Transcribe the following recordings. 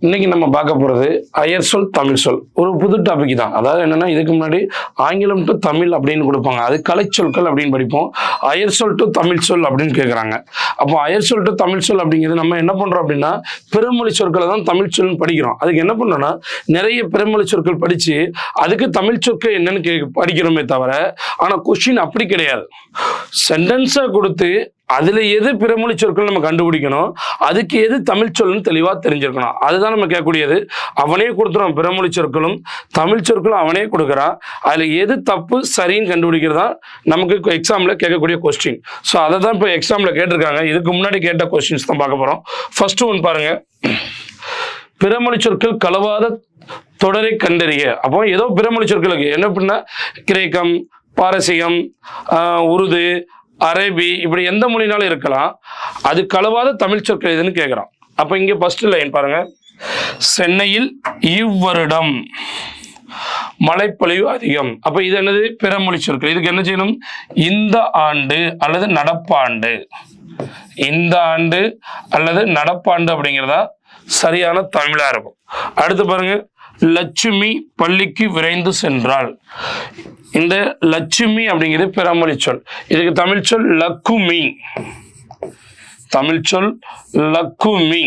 இன்னைக்கு நம்ம பார்க்க போகிறது அயர் சொல் தமிழ் சொல். ஒரு புது டாபிக் தான். அதாவது என்னன்னா, இதுக்கு முன்னாடி ஆங்கிலம் டு தமிழ் அப்படின்னு கொடுப்பாங்க, அது கலை சொற்கள் அப்படின்னு படிப்போம். அயர் சொல் டு தமிழ் சொல் அப்படின்னு கேட்குறாங்க. அப்போ அயர் சொல் டு தமிழ் சொல் அப்படிங்கிறது நம்ம என்ன பண்ணுறோம் அப்படின்னா, பிறமொழி சொற்களை தான் தமிழ் சொல்னு படிக்கிறோம். அதுக்கு என்ன பண்ணோம்னா, நிறைய பிறமொழி சொற்கள் படித்து அதுக்கு தமிழ் சொற்கள் என்னன்னு படிக்கிறோமே தவிர, ஆனால் கொஸ்டின் அப்படி கிடையாது. சென்டென்ஸாக கொடுத்து அதில் எது பிறமொழி சொற்கள் நம்ம கண்டுபிடிக்கணும், அதுக்கு எது தமிழ் சொல்னு தெளிவாக தெரிஞ்சிருக்கணும். அதுதான் நம்ம கேட்கக்கூடியது. அவனே கொடுத்துறோம், பிறமொழி சொற்களும் தமிழ் சொற்களும் அவனே கொடுக்குறான். அதில் எது தப்பு சரின்னு கண்டுபிடிக்கிறதா நமக்கு எக்ஸாமில் கேட்கக்கூடிய கொஸ்டின். ஸோ அதை தான் இப்போ எக்ஸாமில் கேட்டிருக்காங்க. இதுக்கு முன்னாடி கேட்ட கொஸ்டின்ஸ் தான் பார்க்க போகிறோம். ஃபர்ஸ்ட் ஒன் பாருங்க, பிறமொழி சொற்கள் கலவாத தொடரை கண்டறிய. அப்போ ஏதோ பிறமொழி சொற்களுக்கு என்ன பண்ணா, கிரேக்கம், பாரசீகம், உருது, அரபி, இப்படி எந்த மொழினாலும் இருக்கலாம், அது கலவாத தமிழ் சொற்கள் எதுன்னு கேட்குறான். அப்போ இங்கே ஃபர்ஸ்ட் லைன் பாருங்க, சென்னையில் இவ்வருடம் மழைப்பொழிவு அதிகம். அப்போ இது என்னது, பிறமொழி சொற்கள். இதுக்கு என்ன செய்யணும், இந்த ஆண்டு அல்லது நடப்பாண்டு, இந்த ஆண்டு அல்லது நடப்பாண்டு அப்படிங்கிறதா சரியான தமிழா இருக்கும். அடுத்து பாருங்க, லட்சுமி பள்ளிக்கு விரைந்து சென்றாள். இந்த லட்சுமி அப்படிங்கிறது பிறமொழி சொல். இதுக்கு தமிழ் சொல் லக்குமி, தமிழ் சொல் லக்குமி.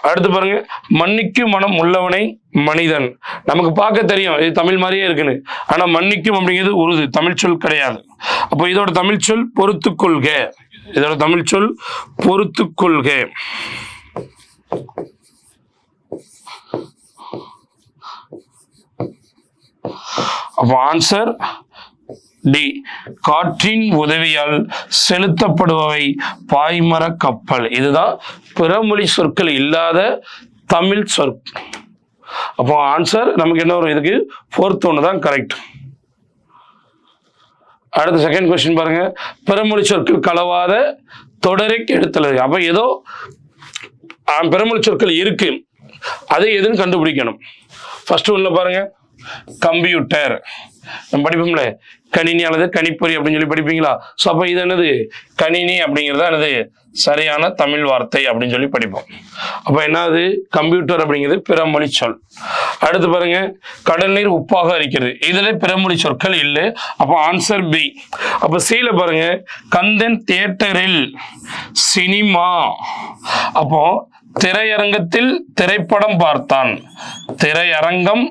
அடுத்து பாருங்க, மன்னிக்கும் மனம் உள்ளவனை மனிதன். நமக்கு பார்க்க தெரியும் இது தமிழ் மாதிரியே இருக்குன்னு, ஆனா மன்னிக்கும் அப்படிங்கிறது உருது, தமிழ் சொல் கிடையாது. அப்போ இதோட தமிழ் சொல் பொறுத்துக்கொள்க, இதோட தமிழ் சொல் பொறுத்துக்கொள்க. அப்போ ஆன்சர் டி, காற்றின் உதவியால் செலுத்தப்படுபவை பாய்மர கப்பல். இதுதான் பிறமொழி சொற்கள் இல்லாத தமிழ் சொற். அப்போ ஆன்சர் நமக்கு என்ன வரும், இதுக்கு ஃபோர்த் ஒன்று தான் கரெக்ட். அடுத்த செகண்ட் கொஸ்டின் பாருங்க, பிறமொழி சொற்கள் கலவாத தொடரை எடுத்துள்ளது. அப்போ ஏதோ பிறமொழி சொற்கள் இருக்கு, அதை எதுன்னு கண்டுபிடிக்கணும். ஃபர்ஸ்ட் ஒன்றுல பாருங்க, கம்ப்யூட்டர் நம்ம படிப்போம்ல, கணினி அல்லது கணிப்பொறி அப்படின்னு சொல்லி படிப்பீங்களா. ஸோ அப்போ இது என்னது, கணினி அப்படிங்கிறதா என்னது சரியான தமிழ் வார்த்தை அப்படின்னு சொல்லி படிப்போம். அப்போ என்னது, கம்ப்யூட்டர் அப்படிங்கிறது பிறமொழி சொல். அடுத்து பாருங்க, கடல் நீர் உப்பாக இருக்கிறது. இதுல பிறமொழி சொற்கள் இல்லை. அப்போ ஆன்சர் பி. அப்போ சில பாருங்க, கந்தன் தியேட்டரில் சினிமா. அப்போ திரையரங்கத்தில் திரைப்படம் பார்த்தான். திரையரங்கம்,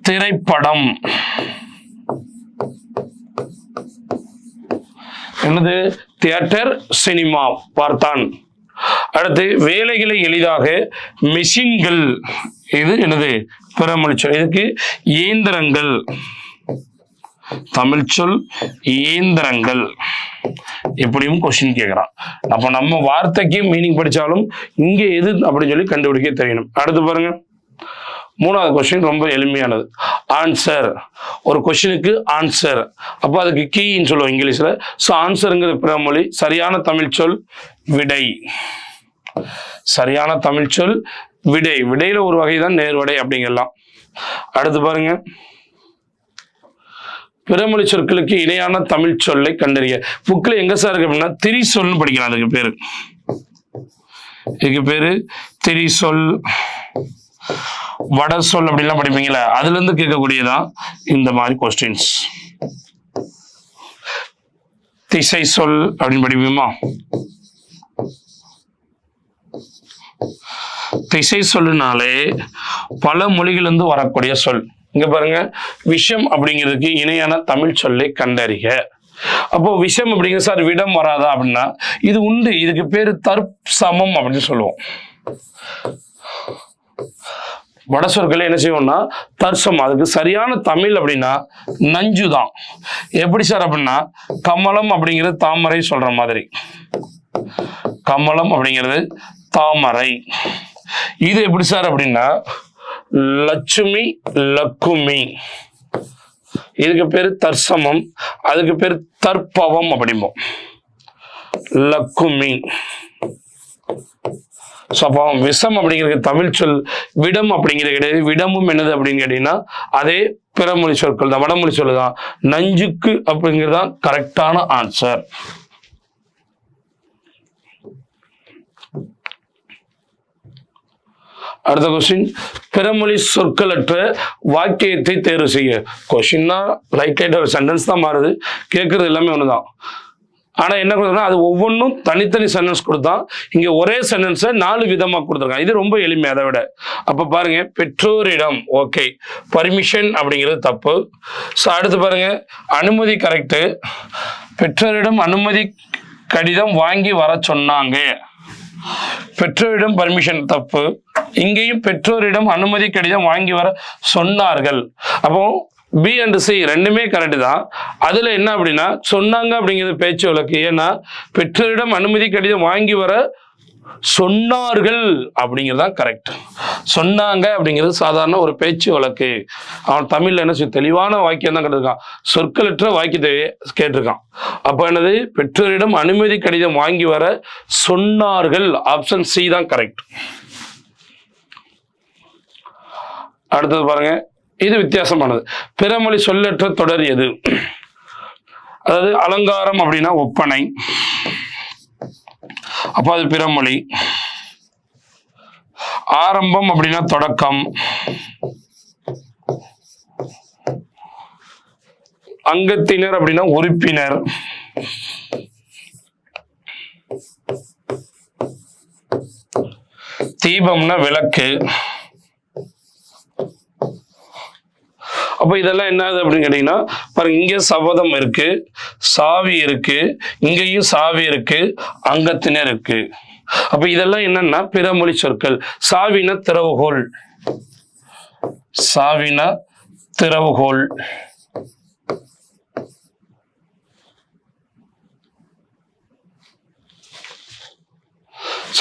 திரைப்படம் என்னது, தியேட்டர், சினிமா பார்த்தான். அடுத்து வேலைகளை எளிதாக மெஷின்கள், இது என்னது பிறமொழி சொல். இதுக்கு இயந்திரங்கள், தமிழ் சொல் இயந்திரங்கள். எப்படியும் கொஸ்டின் கேட்கிறான். அப்ப நம்ம வார்த்தைக்கு மீனிங் படிச்சாலும் இங்க எது அப்படின்னு சொல்லி கண்டுபிடிக்க தெரியணும். அடுத்து பாருங்க, மூணாவது கொஸ்டின் ரொம்ப எளிமையானது. ஆன்சர், ஒரு கொஸ்டினுக்கு ஆன்சர், அப்போ அதுக்கு கீன்னு சொல்லுவோம் இங்கிலீஷ்ல. ஸோ ஆன்சருங்கிற பிறமொழி, சரியான தமிழ் சொல் விடை, சரியான தமிழ் சொல் விடை. விடையில ஒரு வகை தான் நேர்வடை அப்படிங்கலாம். அடுத்து பாருங்க, பிறமொழி சொற்களுக்கு இணையான தமிழ் சொல்லை கண்டறிய. புக்கில் எங்க சார் இருக்கு அப்படின்னா, திரி சொல்னு படிக்கலாம். அதுக்கு பேரு, இதுக்கு பேரு திரி சொல், வட சொல் அப்படின்லாம் படிப்பீங்களா, அதுல இருந்து கேட்கக்கூடியதான் இந்த மாதிரி கொஸ்டின்ஸ். திசை சொல் அப்படின்னு படிப்போமா, திசை சொல்லுனாலே பல மொழிகளிலிருந்து வரக்கூடிய சொல். இங்க பாருங்க, விஷம் அப்படிங்கிறதுக்கு இணையான தமிழ் சொல்லை கண்டறிக. அப்போ விஷம் அப்படிங்கிற சார் விடம் வராதா அப்படின்னா, இது உண்டு, இதுக்கு பேரு தற்சமம் அப்படின்னு சொல்லுவோம். வட சொற்களை என்ன செய்வோம்னா தற்சமம். அதுக்கு சரியான தமிழ் அப்படின்னா நஞ்சுதான். எப்படி சார் அப்படின்னா, கமலம் அப்படிங்கிறது தாமரை சொல்ற மாதிரி, கமலம் அப்படிங்கிறது தாமரை. இது எப்படி சார் அப்படின்னா, லட்சுமி லக்குமி. இதுக்கு பேரு தற்சமம், அதுக்கு பேரு தற்பவம் அப்படிம்போம், லக்குமி. அப்போ விஷம் அப்படிங்கிறது தமிழ் சொல், விடம் அப்படிங்கிறது கிடையாது. விடமும் என்னது அப்படின்னு கேட்டீங்கன்னா அதே பிறமொழி சொற்கள் தான், வடமொழி சொல் தான். நஞ்சுக்கு அப்படிங்கிறது தான் கரெக்டான ஆன்சர். அடுத்த கொஸ்டின், பிறமொழி சொற்களற்ற வாக்கியத்தை தேர்வு செய்ய. கொஸ்டின் தான் லைட்டாக ஒரு சென்டென்ஸ் தான் மாறுது, கேட்கறது எல்லாமே ஒண்ணுதான். ஆனா என்ன கொடுத்தா அது ஒவ்வொன்றும் தனித்தனி சென்டென்ஸ் கொடுத்தா, இங்க ஒரே சென்டென்ஸை 4 விதமா கொடுத்துருக்காங்க. இது ரொம்ப எளிமை அதை விட. அப்ப பாருங்க, பெற்றோரிடம் ஓகே, பர்மிஷன் அப்படிங்கிறது தப்பு. அடுத்து பாருங்க, அனுமதி கரெக்டு. பெற்றோரிடம் அனுமதி கடிதம் வாங்கி வர சொன்னாங்க. பெற்றோரிடம் பர்மிஷன் தப்பு. இங்கேயும் பெற்றோரிடம் அனுமதி கடிதம் வாங்கி வர சொன்னார்கள். அப்போ பி அண்ட் சி ரெண்டுமே கரெக்ட் தான். அதுல என்ன அப்படின்னா, சொன்னாங்க அப்படிங்கிறது பேச்சு வழக்கு. ஏன்னா பெற்றோரிடம் அனுமதி கடிதம் வாங்கி வர சொன்னார்கள் அப்படிங்கிறது தான் கரெக்ட். சொன்னாங்க அப்படிங்கிறது சாதாரண ஒரு பேச்சு வழக்கு. அவன் தமிழ்ல என்ன தெளிவான வாக்கியம் தான் கேட்டிருக்கான், சொற்களற்ற வாக்கியத்தை கேட்டிருக்கான். அப்ப என்னது, பெற்றோரிடம் அனுமதி கடிதம் வாங்கி வர சொன்னார்கள். ஆப்ஷன் சி தான் கரெக்ட். அடுத்தது பாருங்க, இது வித்தியாசமானது. பிறமொழி சொல்லற்ற தொடர் எது? அதாவது அலங்காரம் அப்படின்னா ஒப்பனை, அப்ப அது பிறமொழி. ஆரம்பம் அப்படின்னா தொடக்கம். அங்கத்தினர் அப்படின்னா உறுப்பினர். தீபம்னா விளக்கு. அப்ப இதெல்லாம் என்னது அப்படின்னு கேட்டீங்கன்னா, பாருங்க, இங்க சபதம் இருக்கு, சாவி இருக்கு, இங்கேயும் சாவி இருக்கு, அங்கத்தினர் இருக்கு. அப்ப இதெல்லாம் என்னன்னா பிறமொழி சொற்கள். சாவின திறவுகோல், சாவின திறவுகோல்.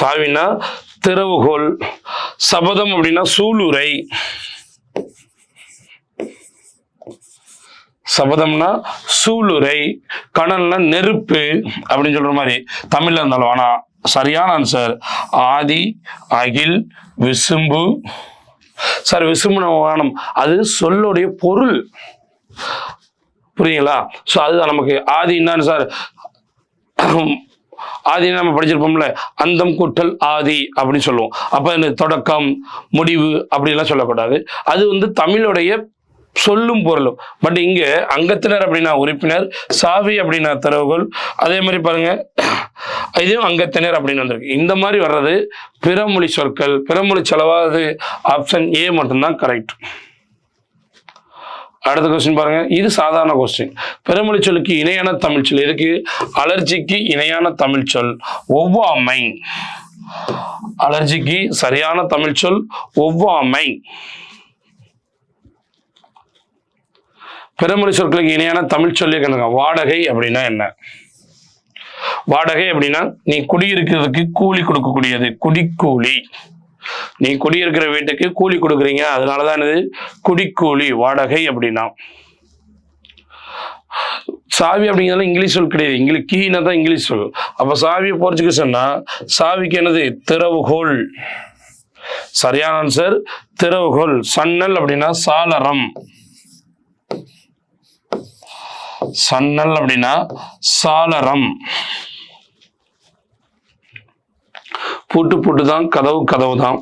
சாவினா திறவுகோல். சபதம் அப்படின்னா சூளுரை. சபதம்னா சூளுரை. கணல்னா நெருப்பு அப்படின்னு சொல்ற மாதிரி தமிழ்ல இருந்தாலும். ஆனா சரியான ஆன்சர் ஆதி, அகில், விசும்பு. சார் விசும்பு வானம் அது சொல்லுடைய பொருள், புரியுங்களா? சோ அதுதான் நமக்கு ஆதி என்னன்னு சார், ஆதி நம்ம படிச்சிருப்போம்ல, அந்தம் கூட்டல் ஆதி அப்படின்னு சொல்லுவோம். அப்ப இந்த தொடக்கம், முடிவு அப்படி எல்லாம் சொல்லக்கூடாது. அது தமிழுடைய சொல்லும் பொருளும். பட் இங்க அங்கத்தினர் அப்படின்னா உறுப்பினர், சாவி அப்படின்னா திறவுகோல். அதே மாதிரி பாருங்க, இதுவும் அங்கத்தினர் அப்படின்னு வந்திருக்கு. இந்த மாதிரி வர்றது பிறமொழி சொற்கள். பிறமொழி செலவாது ஆப்ஷன் ஏ மட்டும்தான் கரெக்ட். அடுத்த கொஸ்டின் பாருங்க, இது சாதாரண கொஸ்டின். பிறமொழி சொல்லுக்கு இணையான தமிழ் சொல் எதுக்கு? அலர்ஜிக்கு இணையான தமிழ் சொல் ஒவ்வாமை. அலர்ஜிக்கு சரியான தமிழ் சொல் ஒவ்வாமை. பிறமொழி சொற்களுக்கு இணையான தமிழ் சொல்லி வாடகை அப்படின்னா என்ன? வாடகை அப்படின்னா நீ குடியிருக்கிறதுக்கு கூலி கொடுக்கக்கூடியது, குடிக்கூலி. நீ குடியிருக்கிற வீட்டுக்கு கூலி கொடுக்குறீங்க, அதனாலதான் இது குடிக்கூலி, வாடகை அப்படின்னா. சாவி அப்படிங்கிறது இங்கிலீஷ் சொல் கிடையாது, கீனா தான் இங்கிலீஷ் சொல். அப்ப சாவியை போர்ச்சுகீஸ்னா சாவிக்கு என்னது? திறவுகோல். சரியான ஆன்சர் திறவுகோல். சன்னல் அப்படின்னா சாளரம். சன்னல் அப்படின்னா சாளரம். பூட்டு தான், கதவு தான்.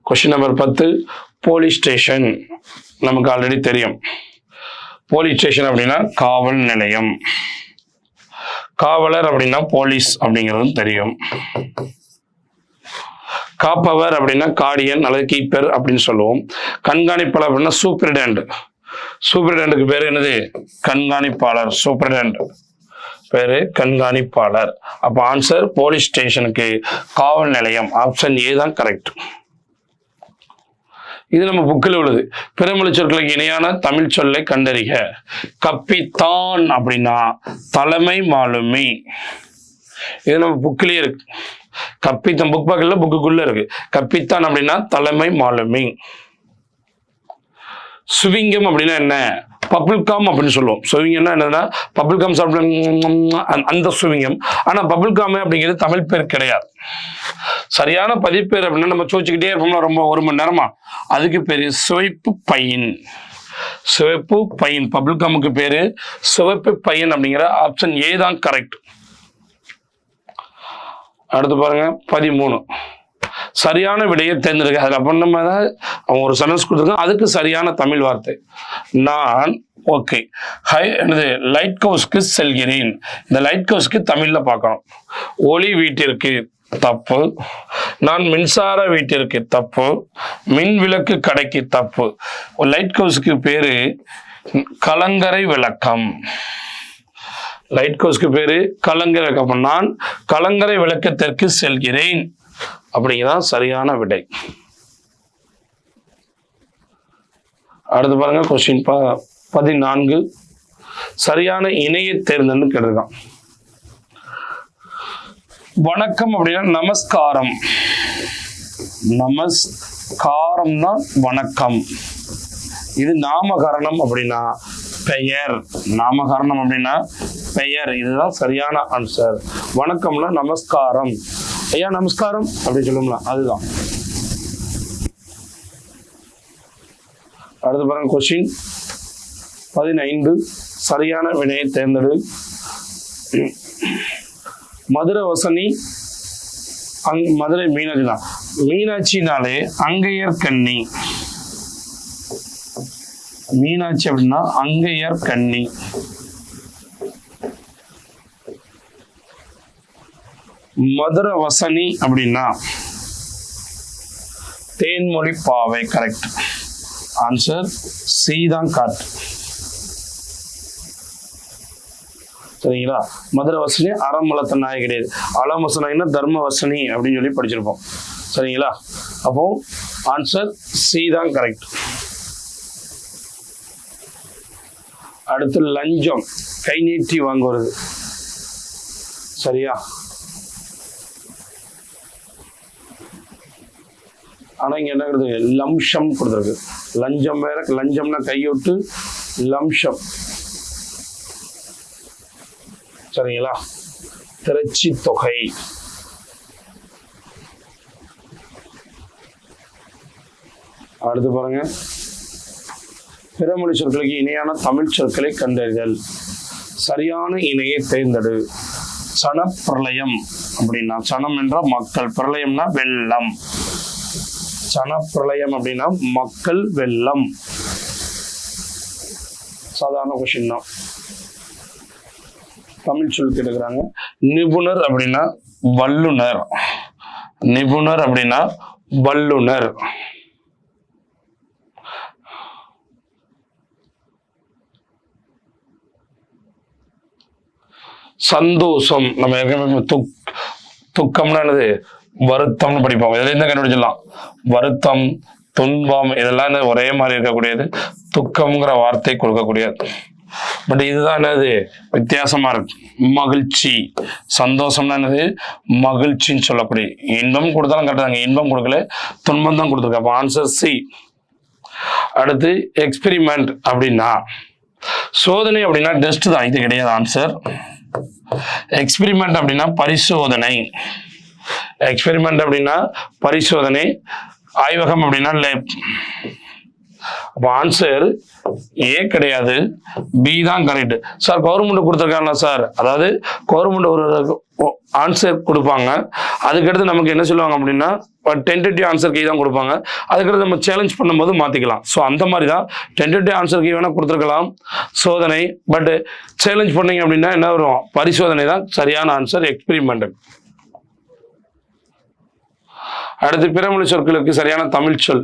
கொஸ்டின் நம்பர் 10, போலீஸ் ஸ்டேஷன் நமக்கு ஆல்ரெடி தெரியும். போலீஸ் ஸ்டேஷன் அப்படின்னா காவல் நிலையம். காவலர் அப்படின்னா போலீஸ் அப்படிங்கிறதும் தெரியும். காப்பவர் அப்படின்னா கார்டியன் அல்லது கீப்பர் அப்படின்னு சொல்லுவோம். கண்காணிப்பாளர் அப்படின்னா சூப்பரிடென்ட். சூப்பரிடென்ட்டுக்கு பேரு என்னது? கண்காணிப்பாளர். சூப்பரிடென்ட் பேரு கண்காணிப்பாளர். அப்ப ஆன்சர் போலீஸ் ஸ்டேஷனுக்கு காவல் நிலையம். ஆப்ஷன் ஏ தான் கரெக்ட். இது நம்ம புக்கில் உள்ளது. பிறமொழி சொற்களுக்கு இணையான தமிழ் சொல்லை கண்டறிக. கப்பித்தான் அப்படின்னா தலைமை மாலுமி. இது நம்ம புக்கிலேயே இருக்கு. கப்பித்தான் புக் பேக்கில் புக்குக்குள்ள இருக்கு. கப்பித்தான் அப்படின்னா தலைமை மாலுமி. சுவிங்கம் அப்படின்னா என்ன? பபிள்காம் அப்படின்னு சொல்லுவோம். சுவிங்கம்னா என்னன்னா பபிள்காம் சாப்பிட அந்த சுவிங்கம். ஆனா பபிள்காம் அப்படிங்கிறது தமிழ் பேர் கிடையாது. சரியான பதிப்பேர் அப்படின்னா நம்ம சோச்சுக்கிட்டே இருப்போம்னா ரொம்ப 1 மணி நேரமா, அதுக்கு பேரு சிவப்பு பையன். சிவப்பு பையன். பபிள்காமுக்கு பேரு சிவப்பு பையன் அப்படிங்கிற ஆப்ஷன் ஏ தான் கரெக்ட். அடுத்து பாருங்க 13. சரியான விடையை தேர்ந்தெடுக்க. அதில் அப்போ நம்ம அவங்க ஒரு சென்டென்ஸ் கொடுத்துருக்காங்க, அதுக்கு சரியான தமிழ் வார்த்தை. நான் ஓகே என்னது லைட் ஹவுஸ்க்கு செல்கிறேன். இந்த லைட் ஹவுஸ்க்கு தமிழ்ல பார்க்கணும். ஒளி வீட்டிற்கு தப்பு. நான் மின்சார வீட்டிற்கு தப்பு. மின் விளக்கு கடைக்கு தப்பு. லைட் ஹவுஸ்க்கு பேரு கலங்கரை விளக்கம். லைட் ஹவுஸ்க்கு பேரு கலங்கரை விளக்கம். நான் கலங்கரை விளக்கத்திற்கு செல்கிறேன் அப்படிங்கிறதான் சரியான விடை. அடுத்து பாருங்க கொஸ்டின் 14. சரியான இணையை தேர்ந்தெடுன்னு கேட்டிருக்கான். வணக்கம் அப்படின்னா நமஸ்காரம். நமஸ்காரம் தான் வணக்கம். இது நாமகரணம் அப்படின்னா பெயர். நாமகரணம் அப்படின்னா பெயர். இதுதான் சரியான ஆன்சர். வணக்கம்னா நமஸ்காரம். ஐயா நமஸ்காரம் அப்படின்னு சொல்லுங்களா, அதுதான். அடுத்து பாருங்க கொஸ்டின் 15. சரியான வினையை தேர்ந்தெடு. மதுரை வசனி மதுரை மீனாட்சி தான். மீனாட்சினாலே அங்கையர் கன்னி. மீனாட்சி அப்படின்னா அங்கையர் கன்னி. மதுரை வசனி அப்படின்னா தேன்மொழி பாவை. கரெக்ட் ஆன்சர் சி தான் கரெக்ட். சரிங்களா? மதுரை வசனி அறமலத்த நாய் கிடையாது. அலமசனாயினா தர்ம வசனி அப்படின்னு சொல்லி படிச்சிருப்போம். சரிங்களா? அப்போ ஆன்சர் சி தான் கரெக்ட். அடுத்து லஞ்சம், கை நீட்டி வாங்குவது. சரியா? ஆனா இங்க என்ன கொடுத்துருக்கு? லம்சம் கொடுத்துருக்கு. லஞ்சம் வேற, லஞ்சம்னா கையோட்டு, லம்சம். சரிங்களா? திரட்சி தொகை. அடுத்து பாருங்க, பிறமொழி சொற்களுக்கு இணையான தமிழ் சொற்களை கண்டறிதல். சரியான இணையை தேர்ந்தெடு. சன பிரளயம் அப்படின்னா, சனம் என்ற மக்கள், பிரளயம்னா வெள்ளம். சன பிரளயம் அப்படின்னா மக்கள், வெள்ளம். சாதாரண கொஸ்டின் தான். தமிழ் சொல் கேட்டுக்கிறாங்க. நிபுணர் அப்படின்னா வல்லுனர். நிபுணர் அப்படின்னா வல்லுனர். சந்தோஷம், நம்ம துக்கம்னா என்னது? வருத்தம்னு படிப்போம். இதுல இருந்து கண்டுபிடிச்சிடலாம். வருத்தம், துன்பம் இதெல்லாம் ஒரே மாதிரி இருக்கக்கூடியது. துக்கம்ங்கிற வார்த்தை கொடுக்கக்கூடியது. பட் இதுதான் என்னது? வித்தியாசமா இருக்கு. மகிழ்ச்சி, சந்தோஷம்னா என்னது? மகிழ்ச்சின்னு சொல்லக்கூடிய. இன்பம் கொடுத்தாலும் கரெக்டாங்க. இன்பம் கொடுக்கல, துன்பம் தான் கொடுத்துருக்க. அப்போ ஆன்சர் சி. அடுத்து எக்ஸ்பெரிமெண்ட் அப்படின்னா சோதனை அப்படின்னா டெஸ்ட் தான். இது கிடையாது ஆன்சர். எக்ஸ்பெரிமெண்ட் அப்படின்னா பரிசோதனை. எக்ஸ்பெரிமெண்ட் அப்படின்னா பரிசோதனை. ஆய்வகம் அப்படின்னா லேப். அப்போ ஆன்சர் ஏ கிடையாது, பி தான் கரெக்ட். சார் கவர்மெண்ட் கொடுத்துருக்காங்களா சார்? அதாவது கவர்மெண்ட் ஒரு ஆன்சர் கொடுப்பாங்க, அதுக்கடுத்து நமக்கு என்ன சொல்லுவாங்க அப்படின்னா டென்டேட்டிவ் ஆன்சர் கீ தான் கொடுப்பாங்க. அதுக்கடுத்து நம்ம சேலஞ்ச் பண்ணும்போது மாற்றிக்கலாம். ஸோ அந்த மாதிரி தான் டென்டேட்டிவ் ஆன்சர் கீ வேணால் கொடுத்துருக்கலாம் சோதனை. பட் சேலஞ்ச் பண்ணீங்க அப்படின்னா என்ன வரும்? பரிசோதனை தான் சரியான ஆன்சர். எக்ஸ்பெரிமெண்ட். அடுத்து பிறமொழி சொற்களுக்கு சரியான தமிழ் சொல்.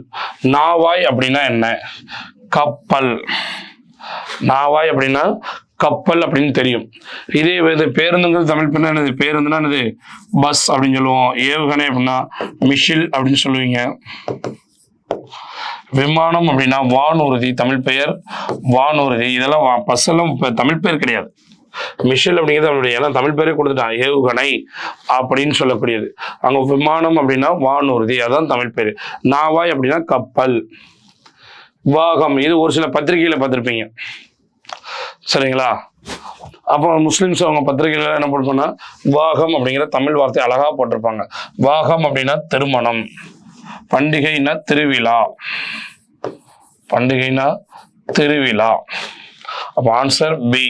நாவாய் அப்படின்னா என்ன? கப்பல். நாவாய் அப்படின்னா கப்பல் அப்படின்னு தெரியும். இதே இது பேருந்துங்கிறது தமிழ் பேர் என்னது? பேருந்துனா என்னது? பஸ் அப்படின்னு சொல்லுவோம். ஏவுகணை அப்படின்னா மிஷில் அப்படின்னு சொல்லுவீங்க. விமானம் அப்படின்னா வானூர்தி, தமிழ் பெயர் வானூர்தி. இதெல்லாம் பஸ் எல்லாம் தமிழ் பேர் கிடையாது. மிஷில் அப்படிங்கிறது அவனுடைய எல்லாம் தமிழ் பேரே கொடுத்துட்டான், ஏவுகணை அப்படின்னு சொல்லக்கூடியது. அங்க விமானம் அப்படின்னா வானூர்தி, அதான் தமிழ் பேரு. நாவாய் அப்படின்னா கப்பல். வாகம், இது ஒரு சில பத்திரிகையில பார்த்திருப்பீங்க. சரிங்களா? அப்போ முஸ்லிம்ஸ் அவங்க பத்திரிகையில என்ன போட்டுப்போம்னா வாகம் அப்படிங்கிற தமிழ் வார்த்தை அழகா போட்டிருப்பாங்க. வாகம் அப்படின்னா திருமணம். பண்டிகைன்னா திருவிழா. பண்டிகைனா திருவிழா. அப்போ ஆன்சர் பி.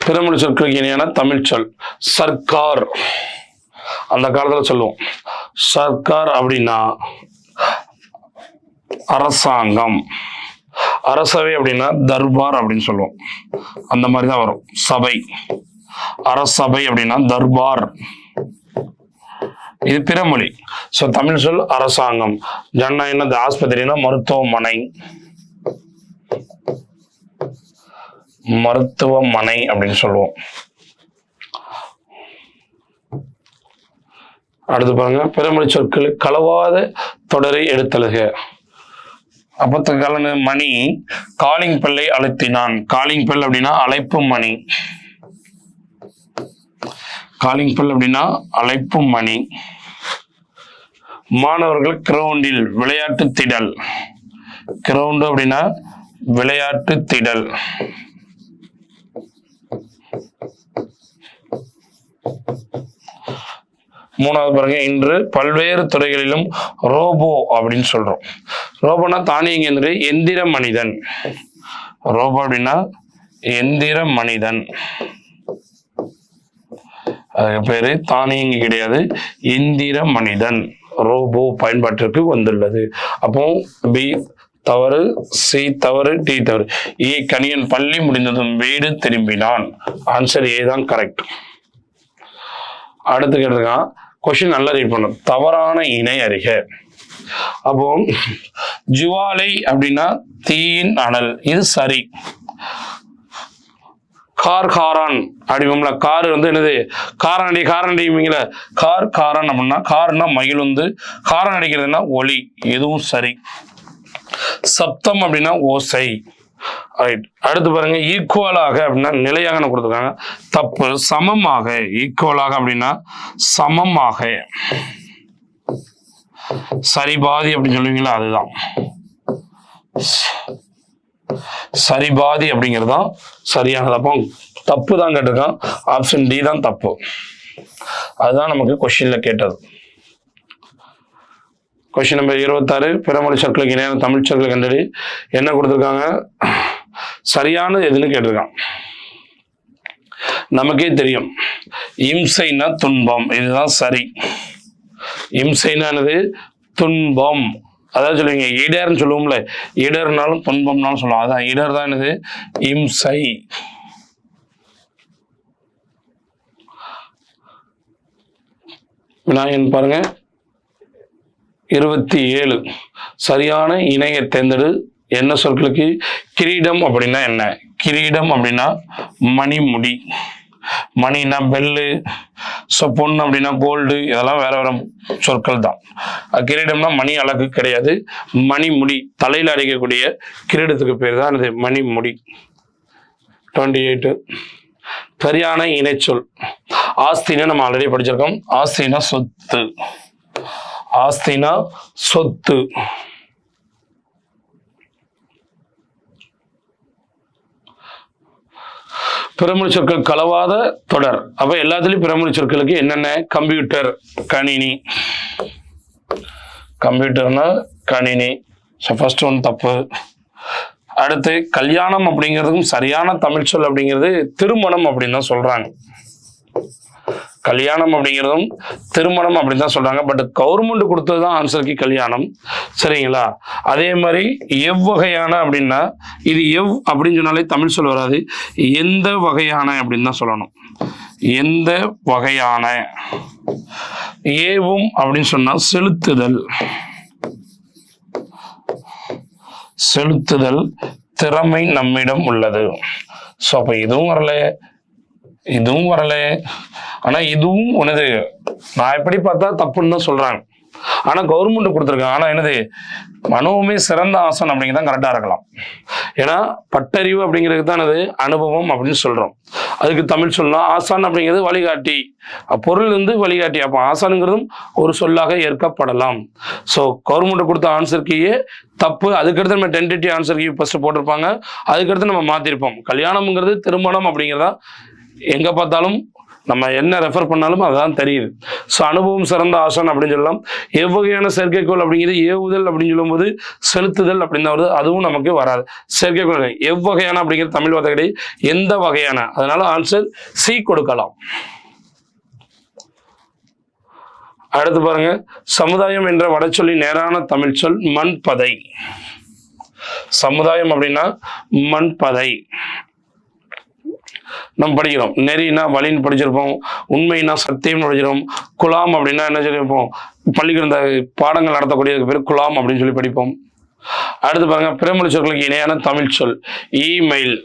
பிறமொழி சொற்களுக்கு இணையான தமிழ் சொல். சர்க்கார். அந்த காலத்தில் சொல்லுவோம். சர்க்கார் அப்படின்னா அரசாங்கம், அரசவை அப்படின்னா தர்பார் அப்படின்னு சொல்லுவோம். அந்த மாதிரி தான் வரும். சபை, அரசபை அப்படின்னா தர்பார், இது பிறமொழி. ஸோ தமிழ் சொல் அரசாங்கம். ஜன்னா என்னது? ஆஸ்பத்திரினா மருத்துவமனை, மருத்துவமனை அப்படின்னு சொல்லுவோம். அடுத்து பாருங்க, பிறமொழி சொற்கள் கலவாத தொடரை எடுத்தழுக. அப்பத்துக்கால மணி காலிங் பெல்லை அழுத்தினான். காலிங் பெல் அப்படின்னா அழைப்பு மணி. காலிங் பெல் அப்படின்னா அழைப்பு மணி. மாணவர்கள் கிரவுண்டில் விளையாட்டு திடல். கிரவுண்டு அப்படின்னா விளையாட்டு திடல். மூணாவது பாருங்க, இன்று பல்வேறு துறைகளிலும் ரோபோ அப்படின்னு சொல்றோம். ரோபோனா தானியங்கி எந்திர மனிதன். ரோபோ அப்படின்னா எந்திர மனிதன், அதுக்கு பேரு தானியங்கி கிடையாது, எந்திர மனிதன். ரோபோ பயன்பாட்டிற்கு வந்துள்ளது. அப்போ பி தவறு, சி தவறு, டி தவறு. ஏ கணியன் பள்ளி முடிந்ததும் வீடு திரும்பினான். ஆன்சர் ஏ தான் கரெக்ட். அடுத்து கேட்டிருக்கான், கொஸ்டின் நல்லா ரீட் பண்ணும். தவறான இணை அறிக. அப்போ ஜுவாலை அப்படின்னா தீயின் அனல், இது சரி. காரான் அப்படிங்களா, கார் என்னது? காரனடி, காரனடிங்கள காரான் அப்படின்னா, காருன்னா மகிழுந்து, காரன் அடிக்கிறதுனா ஒலி, எதுவும் சரி. சப்தம் அப்படின்னா ஓசை. ரைட். அடுத்து பாருங்க, ஈக்குவலாக அப்படின்னா நிலையாக கொடுத்துருக்காங்க, தப்பு. சமமாக, ஈக்குவலாக அப்படின்னா சமமாக. சரிபாதி அப்படின்னு சொல்லுவீங்களா, அதுதான் சரிபாதி அப்படிங்கிறது தான் சரியானது. அப்போ தப்பு தான் கேட்டிருக்கான். ஆப்ஷன் டி தான் தப்பு. அதுதான் நமக்கு கொஸ்டின்ல கேட்டது. கொஸ்டின் நம்பர் 26, பிறமொழி சொற்களுக்கு இணையான தமிழ் சொற்களை கண்டறி. என்ன கொடுத்துருக்காங்க? சரியானது எதுன்னு கேட்டிருக்கான். நமக்கே தெரியும், இம்சைனா துன்பம், இதுதான் சரி. இம்சைனானது துன்பம், அதாவது சொல்லுவீங்க இடர்ன்னு சொல்லுவோம்ல, இடர்னாலும் துன்பம்னாலும் சொல்லுவோம், அதான் இடர் தான் என்னது? இம்சை. விநாயகன் பாருங்க, 27 சரியான இணையை தேர்ந்தெடு. என்ன சொற்களுக்கு? கிரீடம் அப்படின்னா என்ன? கிரீடம் அப்படின்னா மணிமுடி. மணினா பெல்லு, பொண்ணு அப்படின்னா கோல்டு, இதெல்லாம் வேற வேற சொற்கள் தான். கிரீடம்னா மணி அழகு கிடையாது, மணிமுடி, தலையில் அடிக்கக்கூடிய கிரீடத்துக்கு பேர் தான் இது மணிமுடி. 28 சரியான இணைச்சொல். ஆஸ்தினா நம்ம ஆல்ரெடி படிச்சிருக்கோம். ஆஸ்தினா சொத்து. ஆஸ்தினா சொத்து. பிறமொழி சொற்கள் கலவாத தொடர். அப்ப எல்லாத்துலயும் பிறமொழி சொற்களுக்கு என்னென்ன? கம்ப்யூட்டர், கணினி. கம்ப்யூட்டர்னா கணினி. ஃபர்ஸ்ட் ஒன் தப்பு. அடுத்து கல்யாணம் அப்படிங்கிறதுக்கும் சரியான தமிழ் சொல் அப்படிங்கிறது திருமணம் அப்படின்னு தான் சொல்றாங்க. கல்யாணம் அப்படிங்கிறதும் திருமணம் அப்படின்னு தான் சொல்றாங்க. பட் கவர்மெண்ட் கொடுத்தது தான் ஆன்சருக்கு கல்யாணம். சரிங்களா? அதே மாதிரி எவ்வகையான அப்படின்னா, இது எவ் அப்படின்னு சொன்னாலே தமிழ் சொல் வராது, எந்த வகையான அப்படின்னு தான் சொல்லணும். எந்த வகையான. ஏவும் அப்படின்னு சொன்னா செலுத்துதல். செலுத்துதல், திறமை நம்மிடம் உள்ளது. ஸோ அப்போ இதுவும் வரல, இதுவும் வரல. ஆனா இதுவும் உனது நான் எப்படி பார்த்தா தப்புன்னு தான் சொல்றாங்க. ஆனா கவர்மெண்ட் கொடுத்துருக்காங்க. ஆனா என்னது? மனோவுமே சிறந்த ஆசன் அப்படிங்கிறதான் கரெக்டா இருக்கலாம். ஏன்னா பட்டறிவு அப்படிங்கிறது தான் என்னது? அனுபவம் அப்படின்னு சொல்றோம். அதுக்கு தமிழ் சொல்லலாம். ஆசான் அப்படிங்கிறது வழிகாட்டி, பொருள் வழிகாட்டி. அப்போ ஆசானுங்கிறதும் ஒரு சொல்லாக ஏற்கப்படலாம். ஸோ கவர்மெண்ட் கொடுத்த ஆன்சருக்கு தப்பு. அதுக்கடுத்து நம்ம டென்டேட்டிவ் ஆன்சருக்கு ஃபர்ஸ்ட் போட்டிருப்பாங்க, அதுக்கடுத்து நம்ம மாத்திருப்போம். கல்யாணம்ங்கிறது திருமணம் அப்படிங்கிறதா எங்க பார்த்தாலும் நம்ம என்ன ரெஃபர் பண்ணாலும் அதுதான் தெரியுது. ஸோ அனுபவம் சிறந்த ஆசான் அப்படின்னு சொல்லலாம். எவ்வகையான செயற்கைக்கோள் அப்படிங்கிறது ஏவுதல் அப்படின்னு சொல்லும்போது செலுத்துதல் அப்படின்னு தான் வருது, அதுவும் நமக்கு வராது. செயற்கைக்கோள் எவ்வகையான அப்படிங்கிறது தமிழ் வார்த்தை கிடையாது, எந்த வகையான. அதனால ஆன்சர் சி கொடுக்கலாம். அடுத்து பாருங்க, சமுதாயம் என்ற வடச்சொல்லி நேரான தமிழ் சொல் மண்பதை. சமுதாயம் அப்படின்னா மண்பதை. நம்ம படிக்கிறோம். நெறினா வழின்னு படிச்சிருப்போம், உண்மைனா சத்தியம்னு படிச்சிருப்போம், குலாம் அப்படின்னா என்ன சொல்லியிருப்போம், பள்ளிக்கூட பாடங்கள் நடத்தக்கூடியதுக்கு பேர் குலாம் அப்படின்னு சொல்லி படிப்போம். அடுத்து பாருங்க, பிறமொழி சொற்களுக்கு இணையான தமிழ் சொல் இமெயில்.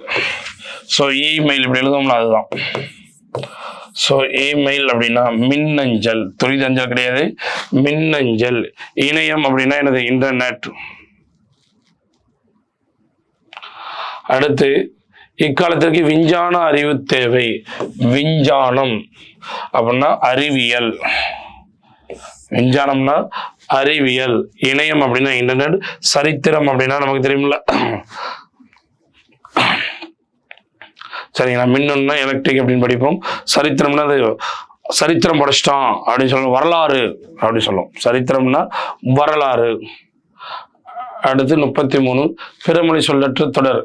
ஸோ இமெயில் இப்படி எழுதுவோம்ல, அதுதான். ஸோ இமெயில் அப்படின்னா மின்னஞ்சல், துரிதஞ்சல் கிடையாது, மின்னஞ்சல். இணையம் அப்படின்னா என்னது, இன்டர்நெட். அடுத்து, இக்காலத்திற்கு விஞ்ஞான அறிவு தேவை. விஞ்ஞானம் அப்படின்னா அறிவியல், விஞ்ஞானம்னா அறிவியல். இணையம் அப்படின்னா இன்டர்நெட். சரித்திரம் அப்படின்னா நமக்கு தெரியுமில்ல, சரிங்களா, மின்னணும்னா எலக்ட்ரிக் அப்படின்னு படிப்போம். சரித்திரம்னா அது சரித்திரம் படிச்சிட்டான் அப்படின்னு சொல்லணும், வரலாறு அப்படின்னு சொல்லுவோம். சரித்திரம்னா வரலாறு. அடுத்து 33, பிறமொழி சொல்லற்ற தொடர்.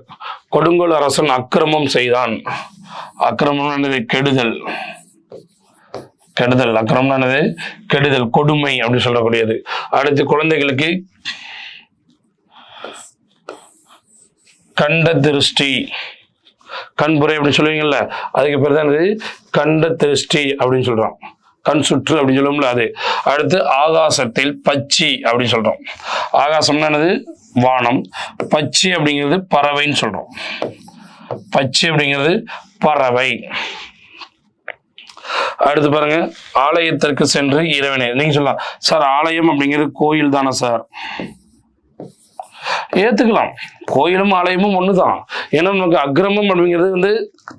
கொடுங்கோல் அரசன் அக்கிரமம் செய்தான். அக்கிரமம் என்னது, கெடுதல். கெடுதல், அக்கிரமம் என்னது, கெடுதல், கொடுமை அப்படின்னு சொல்லக்கூடியது. அடுத்து, குழந்தைகளுக்கு கண்ட திருஷ்டி, கண்புரை அப்படின்னு சொல்லுவீங்கல்ல, அதுக்கு பேர் தான் கண்ட திருஷ்டி அப்படின்னு சொல்றோம். கண் சுற்று அப்படின்னு சொல்லுவோம்ல அது. அடுத்து, ஆகாசத்தில் பச்சி அப்படின்னு சொல்றோம். ஆகாசம்னா என்னது, வானம். பச்சி அப்படிங்கிறது பறவைன்னு சொல்றோம். பச்சி அப்படிங்கிறது பறவை. அடுத்து பாருங்க, ஆலயத்திற்கு சென்று இறைவனை. நீங்க சொல்லலாம், சார் ஆலயம் அப்படிங்கிறது கோயில் தானே சார்? ஏத்துக்கலாம், கோயிலும் ஆலயமும் ஒண்ணுதான். ஏன்னா நமக்கு அக்கிரமம் அப்படிங்கிறது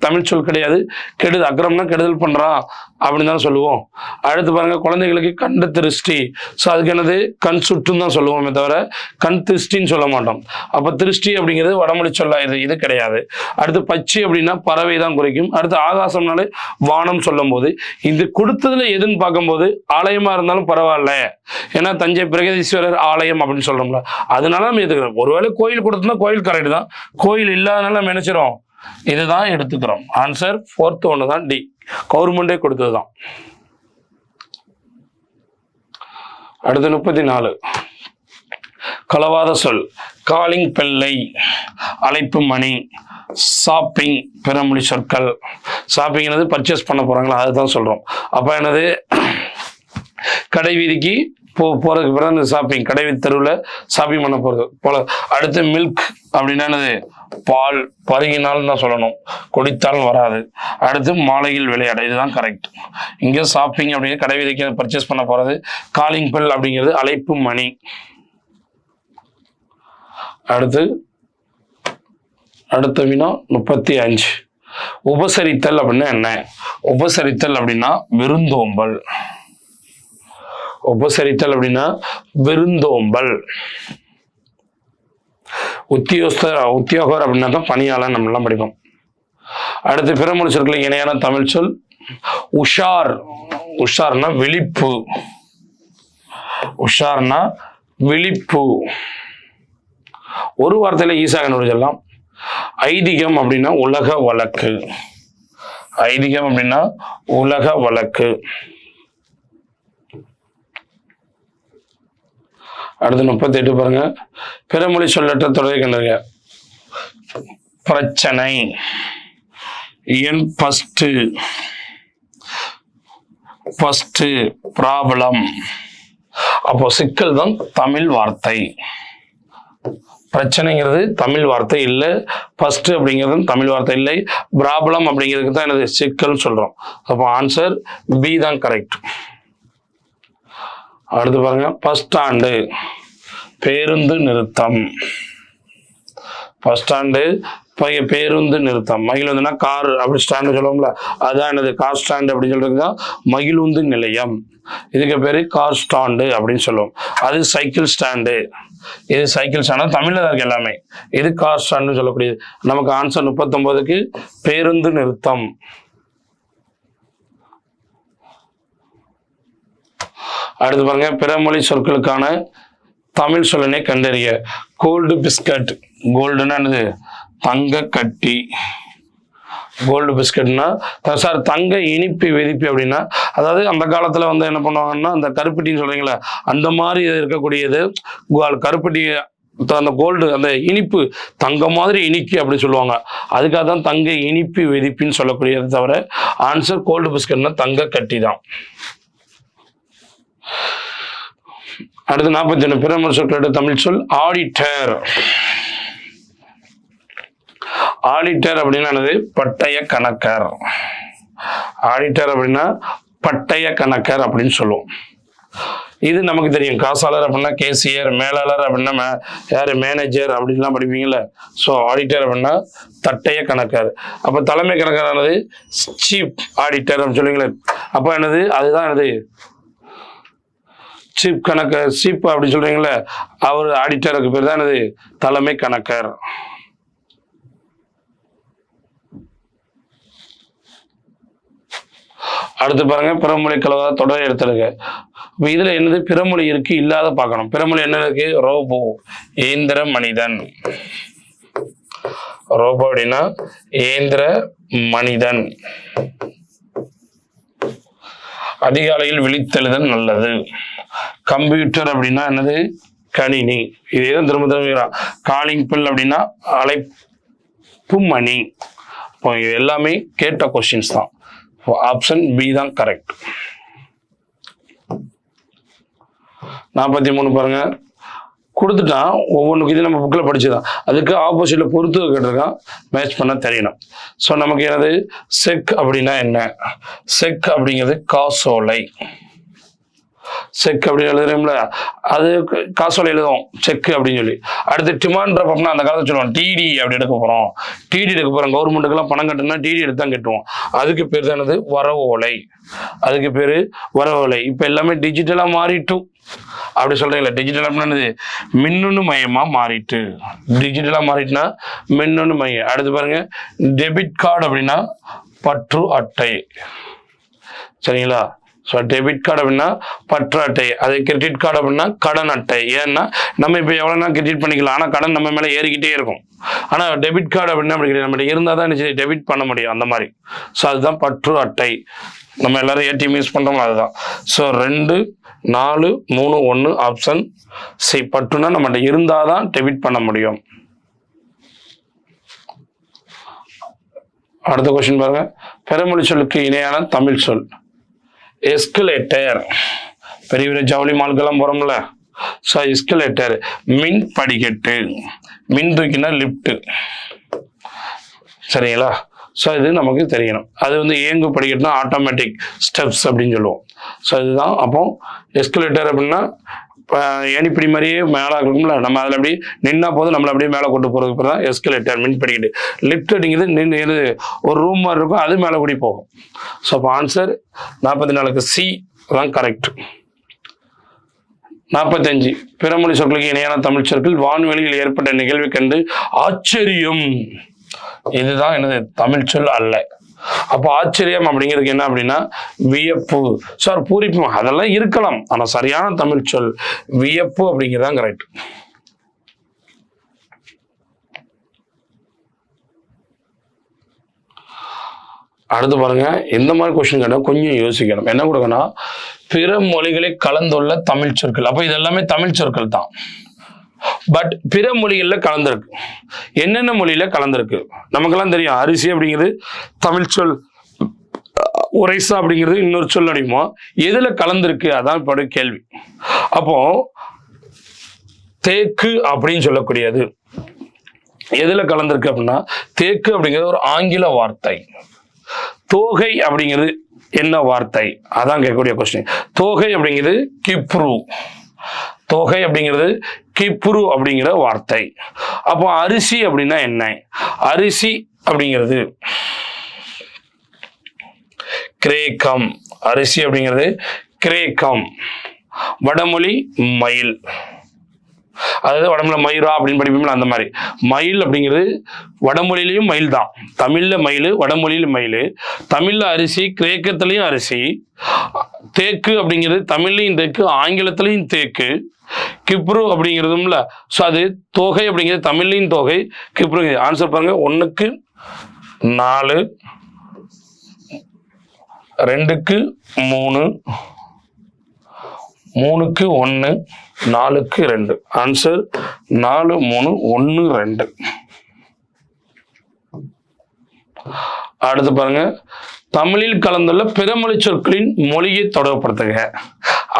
தமிழ் சொல் கிடையாது. கெடுதல், அக்கிரமம்னா கெடுதல் பண்றான் அப்படின்னு தானே சொல்லுவோம். அடுத்து பாருங்க, குழந்தைகளுக்கு கண்ட திருஷ்டி. ஸோ அதுக்கு என்னது, கண் சுற்றுன்னு தான் சொல்லுவோமே தவிர கண் திருஷ்டின்னு சொல்ல மாட்டோம். அப்ப திருஷ்டி அப்படிங்கிறது வடமொழி சொல்லா, இது கிடையாது. அடுத்து, பச்சி அப்படின்னா பறவை தான் குறிக்கும். அடுத்து, ஆகாசம்னாலே வானம் சொல்லும் போது, இது கொடுத்ததுல எதுன்னு பார்க்கும்போது ஆலயமா இருந்தாலும் பரவாயில்ல, ஏன்னா தஞ்சை பிரகதீஸ்வரர் ஆலயம் அப்படின்னு சொல்றோம்ல, அதனால நம்ம எடுத்துக்கிறோம். ஒருவேளை கோயில் கொடுத்தோம்னா கோயில் கரெக்ட் தான், கோயில் இல்லாதனால நம்ம நினைச்சிரும் இதுதான் எடுத்துக்கிறோம். ஆன்சர் 4th ஒன்று தான், டி, கவர்மெண்டே கொடுத்ததுதான். அடுத்து 34, களவாத சொல். காலிங் பெல்லை, அழைப்பு மணி, ஷாப்பிங், பிறமொழி சொற்கள். ஷாப்பிங்கிறது பர்ச்சேஸ் பண்ண போறாங்களா, அதுதான் சொல்றோம். அப்ப என்னது, கடை வீதிக்கு போறதுக்கு பிறகு அந்த ஷாப்பிங், கடை வீதி தெருவில் ஷாப்பிங் பண்ண போறது போல. அடுத்து, மில்க் அப்படின்னா என்னது, பால். பருகினால் தான் சொல்லணும், குடித்தால் வராது. அடுத்து, மாலையில் விளையாட, இதுதான் கரெக்ட். இங்க ஷாப்பிங் அப்படிங்கிறது கடை வீதிக்கு பர்ச்சேஸ் பண்ண போறது. காலிங் பெல் அப்படிங்கிறது அழைப்பு மணி. அடுத்த வினா 35, உபசரித்தல் அப்படின்னா என்ன? உபசரித்தல் அப்படின்னா விருந்தோம்பல். உபசரித்தல் அப்படின்னா விருந்தோம்பல். உத்தியோகர் அப்படின்னா தான் பணியாளர், நம்ம எல்லாம் படிப்போம். அடுத்து, பிறமொழி சொற்களுக்கு இணையான தமிழ் சொல் உஷார். உஷார்னா விழிப்பு. உஷார்னா விழிப்பு. ஒரு வார்த்தையில ஈஸியாக கண்டுபிடிச்சிடலாம். ஐதீகம் அப்படின்னா உலக வழக்கு. ஐதீகம் அப்படின்னா உலக வழக்கு. அடுத்து 38 பாருங்க, பிறமொழி சொல்லற்ற தொடரை கண்டுங்க. பிரச்சனை, என் ஃபர்ஸ்ட் ப்ராப்ளம். அப்போ சிக்கல் தான் தமிழ் வார்த்தை. பிரச்சனைங்கிறது தமிழ் வார்த்தை இல்லை, ஃபர்ஸ்ட் அப்படிங்கிறது தமிழ் வார்த்தை இல்லை, ப்ராப்ளம் அப்படிங்கிறதுக்கு தான் என்னது, சிக்கல் சொல்றோம். அப்போ ஆன்சர் பி தான் கரெக்ட். அடுத்து பாருங்க, பஸ் ஸ்டாண்டு, பேருந்து நிறுத்தம். பஸ் ஸ்டாண்டு, பேருந்து நிறுத்தம். மகிழுந்துனா கார் அப்படி ஸ்டாண்டு சொல்லுவோம்ல, அதான் என்னது, கார் ஸ்டாண்டு அப்படின்னு சொல்றதுதான் மகிழுந்து நிலையம். இதுக்கு பேரு கார் ஸ்டாண்டு அப்படின்னு சொல்லுவோம். அது சைக்கிள் ஸ்டாண்டு, இது சைக்கிள் ஸ்டாண்டு, தமிழ்ல தான் இருக்கு எல்லாமே. இது கார் ஸ்டாண்டுன்னு சொல்லக்கூடியது. நமக்கு ஆன்சர் 39க்கு பேருந்து நிறுத்தம். அடுத்து பாருங்க, பிறமொழி சொற்களுக்கான தமிழ் சொல்லினை கண்டறிய. Gold biscuit. கோல்டுன்னா என்னது, தங்க கட்டி. கோல்டு பிஸ்கட்னா சார் தங்க இனிப்பு வெதிப்பு அப்படின்னா அதாவது அந்த காலத்தில் வந்து என்ன பண்ணுவாங்கன்னா அந்த கருப்பட்டின்னு சொல்கிறீங்களா அந்த மாதிரி இருக்கக்கூடியது கருப்பட்டி அந்த கோல்டு அந்த இனிப்பு தங்க மாதிரி இனிக்கு அப்படின்னு சொல்லுவாங்க. அதுக்காக தான் தங்க இனிப்பு வெதிப்பின்னு சொல்லக்கூடியது தவிர ஆன்சர் கோல்டு பிஸ்கட்னா தங்க கட்டி தான். அடுத்து 41 பிறமொழி சொற்களோட தமிழ் சொல் ஆடிட்டர். ஆடிட்டர் அப்படின்னா என்னது? பட்டய கணக்கர். ஆடிட்டர் அப்படின்னா பட்டய கணக்கர் அப்படின்னு சொல்லுவோம். இது நமக்கு தெரியும். காசாளர் அப்படின்னா கேசியர், மேலாளர் அப்படின்னா யாரு மேனேஜர் அப்படின்லாம் படிப்பீங்கல்ல. ஸோ ஆடிட்டர் அப்படின்னா தட்டைய கணக்கர். அப்போ தலைமை கணக்கரானது சீப் ஆடிட்டர் அப்படின்னு சொல்லுவீங்களே. அப்போ என்னது? அதுதான் என்னது? சீப் கணக்கர். சீப் அப்படின்னு சொல்றீங்களே, அவர் ஆடிட்டருக்கு பேர் தான் என்னது? தலைமை கணக்கர். அடுத்து பாருங்க, பிறமொழி கலவா தொடர் எடுத்துருங்க. இப்போ இதுல என்னது? பிறமொழி இருக்கு, இல்லாத பார்க்கணும். பிறமொழி என்ன இருக்கு? ரோபோ, இயந்திர மனிதன். ரோபோ அப்படின்னா இயந்திர மனிதன். அதிகாலையில் விழித்தெழுதல் நல்லது. கம்ப்யூட்டர் அப்படின்னா என்னது? கணினி. இதேதான் திரும்ப திரும்ப. காலிங் பில் அப்படின்னா அழைப்பு மணி. இப்போ இது எல்லாமே கேட்ட கொஸ்டின்ஸ் தான். ஆப்ஷன் பி தான் கரெக்ட். 43 பாருங்க, கொடுத்துட்டான். ஒவ்வொன்றுக்கு இது நம்ம புக்கில் படிச்சுதான். அதுக்கு ஆப்போசிட்ல பொறுத்து கேட்டிருக்கான், மேட்ச் பண்ண தெரியணும். ஸோ நமக்கு என்னது? செக் அப்படின்னா என்ன? செக் அப்படிங்கிறது காசோலை. செக் அப்படின்னு எழுதுறோம்ல, அது காசோலை எழுதுவோம் செக் அப்படின்னு சொல்லி. அடுத்து டிமாண்ட் அப்படின்னா அந்த காலத்தில் சொல்லுவோம் டிடி அப்படி எடுக்க போறோம், டிடி எடுக்க போறோம். கவர்மெண்ட்டுக்கெல்லாம் பணம் கட்டுனா டிடி எடுத்து தான் கட்டுவோம். அதுக்கு பேர் தான் என்னது? வரவு ஓலை. அதுக்கு பேரு வரவு ஓலை. இப்போ எல்லாமே டிஜிட்டலா மாறிட்டு அப்படி சொல்றீங்களா? டிஜிட்டல் அப்படின்னா மின்னணு மயமா மாறிட்டு. டிஜிட்டலா மாறிட்டுனா மின்னணு மையம். அடுத்து பாருங்க, டெபிட் கார்டு அப்படின்னா பற்று அட்டை. சரிங்களா? ஸோ டெபிட் கார்டு அப்படின்னா பற்று அட்டை. அது கிரெடிட் கார்டு அப்படின்னா கடன் அட்டை. ஏன்னா நம்ம இப்போ எவ்வளோனா கிரெடிட் பண்ணிக்கலாம், ஆனால் கடன் நம்ம மேலே ஏறிக்கிட்டே இருக்கும். ஆனால் டெபிட் கார்டு அப்படின்னா அப்படி கிடையாது, நம்மகிட்ட இருந்தால் தான் சரி டெபிட் பண்ண முடியும் அந்த மாதிரி. ஸோ அதுதான் பற்று அட்டை. நம்ம எல்லாரும் ஏடிஎம் யூஸ் பண்ணுறோம், அதுதான். So 2, 4, 3, 1 option C. பற்றுனா நம்மகிட்ட இருந்தால் தான் டெபிட் பண்ண முடியும். அடுத்த கொஸ்டின் பாருங்க, பிறமொழி சொல்லுக்கு இணையான தமிழ் சொல். எஸ்கலேட்டர். பெரிய பெரிய ஜவுளி மால்கெல்லாம் போறோம்ல, ஸோ எஸ்கலேட்டர். மின் படிக்கட்டு. மின் தூக்கினா லிப்ட். சரிங்களா? ஸோ இது நமக்கு தெரியணும். அது வந்து இயங்கு படிக்கட்டுனா ஆட்டோமேட்டிக் ஸ்டெப்ஸ் அப்படின்னு சொல்லுவோம். ஸோ இதுதான். அப்போ எஸ்கலேட்டர் அப்படின்னா ஏனிப்படி மாதிரியே மேலே இருக்கும்ல, நம்ம அதில் அப்படி நின்னா போதும், நம்மளை அப்படியே மேலே கொண்டு போகிறதுக்கு பேர் தான் எஸ்கலேட்டர், மின் படிக்கட்டு. லிஃப்ட் அப்படிங்கிறது நின்று ஒரு ரூம் மாதிரி இருக்கும், அது மேலே கூடி போகும். ஸோ அப்போ ஆன்சர் 44க்கு சி தான் கரெக்ட். 45 பிறமொழி சொற்களுக்கு இணையான தமிழ் சொற்கள். வான்வெளியில் ஏற்பட்ட நிகழ்வை கண்டு ஆச்சரியம். இதுதான் என்னது? தமிழ் சொல் அல்ல. அப்போ ஆச்சரியம் அப்படிங்கிறது என்ன அப்படின்னா வியப்பு. சார் பூரிப்பு அதெல்லாம் இருக்கலாம், ஆனா சரியான தமிழ் சொல் வியப்பு அப்படிங்கிறதான் கரெக்ட். அடுத்து பாருங்க, இந்த மாதிரி கொஸ்டின் கேட்டால் கொஞ்சம் யோசிக்கணும். என்ன கொடுக்கணும்? பிற மொழிகளை கலந்துள்ள தமிழ் சொற்கள். அப்போ இது எல்லாமே தமிழ் சொற்கள் தான், பட் பிற மொழிகள்ல கலந்துருக்கு. என்னென்ன மொழியில கலந்துருக்கு நமக்கெல்லாம் தெரியும். அரிசி அப்படிங்கிறது தமிழ் சொல், உரைசா அப்படிங்கிறது இன்னொரு சொல் அடிக்குமோ. எதுல கலந்துருக்கு அதான் இப்போ கேள்வி. அப்போ தேக்கு அப்படின்னு சொல்லக்கூடியது எதுல கலந்துருக்கு அப்படின்னா, தேக்கு அப்படிங்கிறது ஒரு ஆங்கில வார்த்தை. தோகை அப்படிங்கிறது என்ன வார்த்தை அதான் கேட்கக்கூடிய கொஸ்டின். தோகை அப்படிங்கிறது கிப்ரு. தொகை அப்படிங்கிறது கிப்ரு அப்படிங்கிற வார்த்தை. அப்போ அரிசி அப்படின்னா என்ன? அரிசி அப்படிங்கிறது கிரேக்கம். அரிசி அப்படிங்கிறது கிரேக்கம். வடமொழி மயில். அதாவது வடமொழி மயூரா அப்படின்னு படிப்பீங்களா, அந்த மாதிரி. மயில் அப்படிங்கிறது வடமொழியிலையும் மயில் தான். தமிழ்ல மயில், வடமொழியிலும் மயில். தமிழ்ல அரிசி, கிரேக்கத்திலையும் அரிசி. தேக்கு அப்படிங்கிறது தமிழ்லையும் தேக்கு, ஆங்கிலத்திலையும் தேக்கு. கிப்ரு அப்படிங்கிறதும்ல. ஸோ அது தொகை அப்படிங்கிறது தமிழ்லையும் தொகை, கிப்ரு. ஆன்சர் பாருங்க, 1க்கு 4. 2க்கு 3, 3க்கு 1, 4க்கு 2. ஆன்சர் 4, 3, 1, 2. அடுத்து பாருங்க, தமிழில் கலந்துள்ள பிறமொழி சொற்களின் மொழியை தொடர்புபடுத்துக.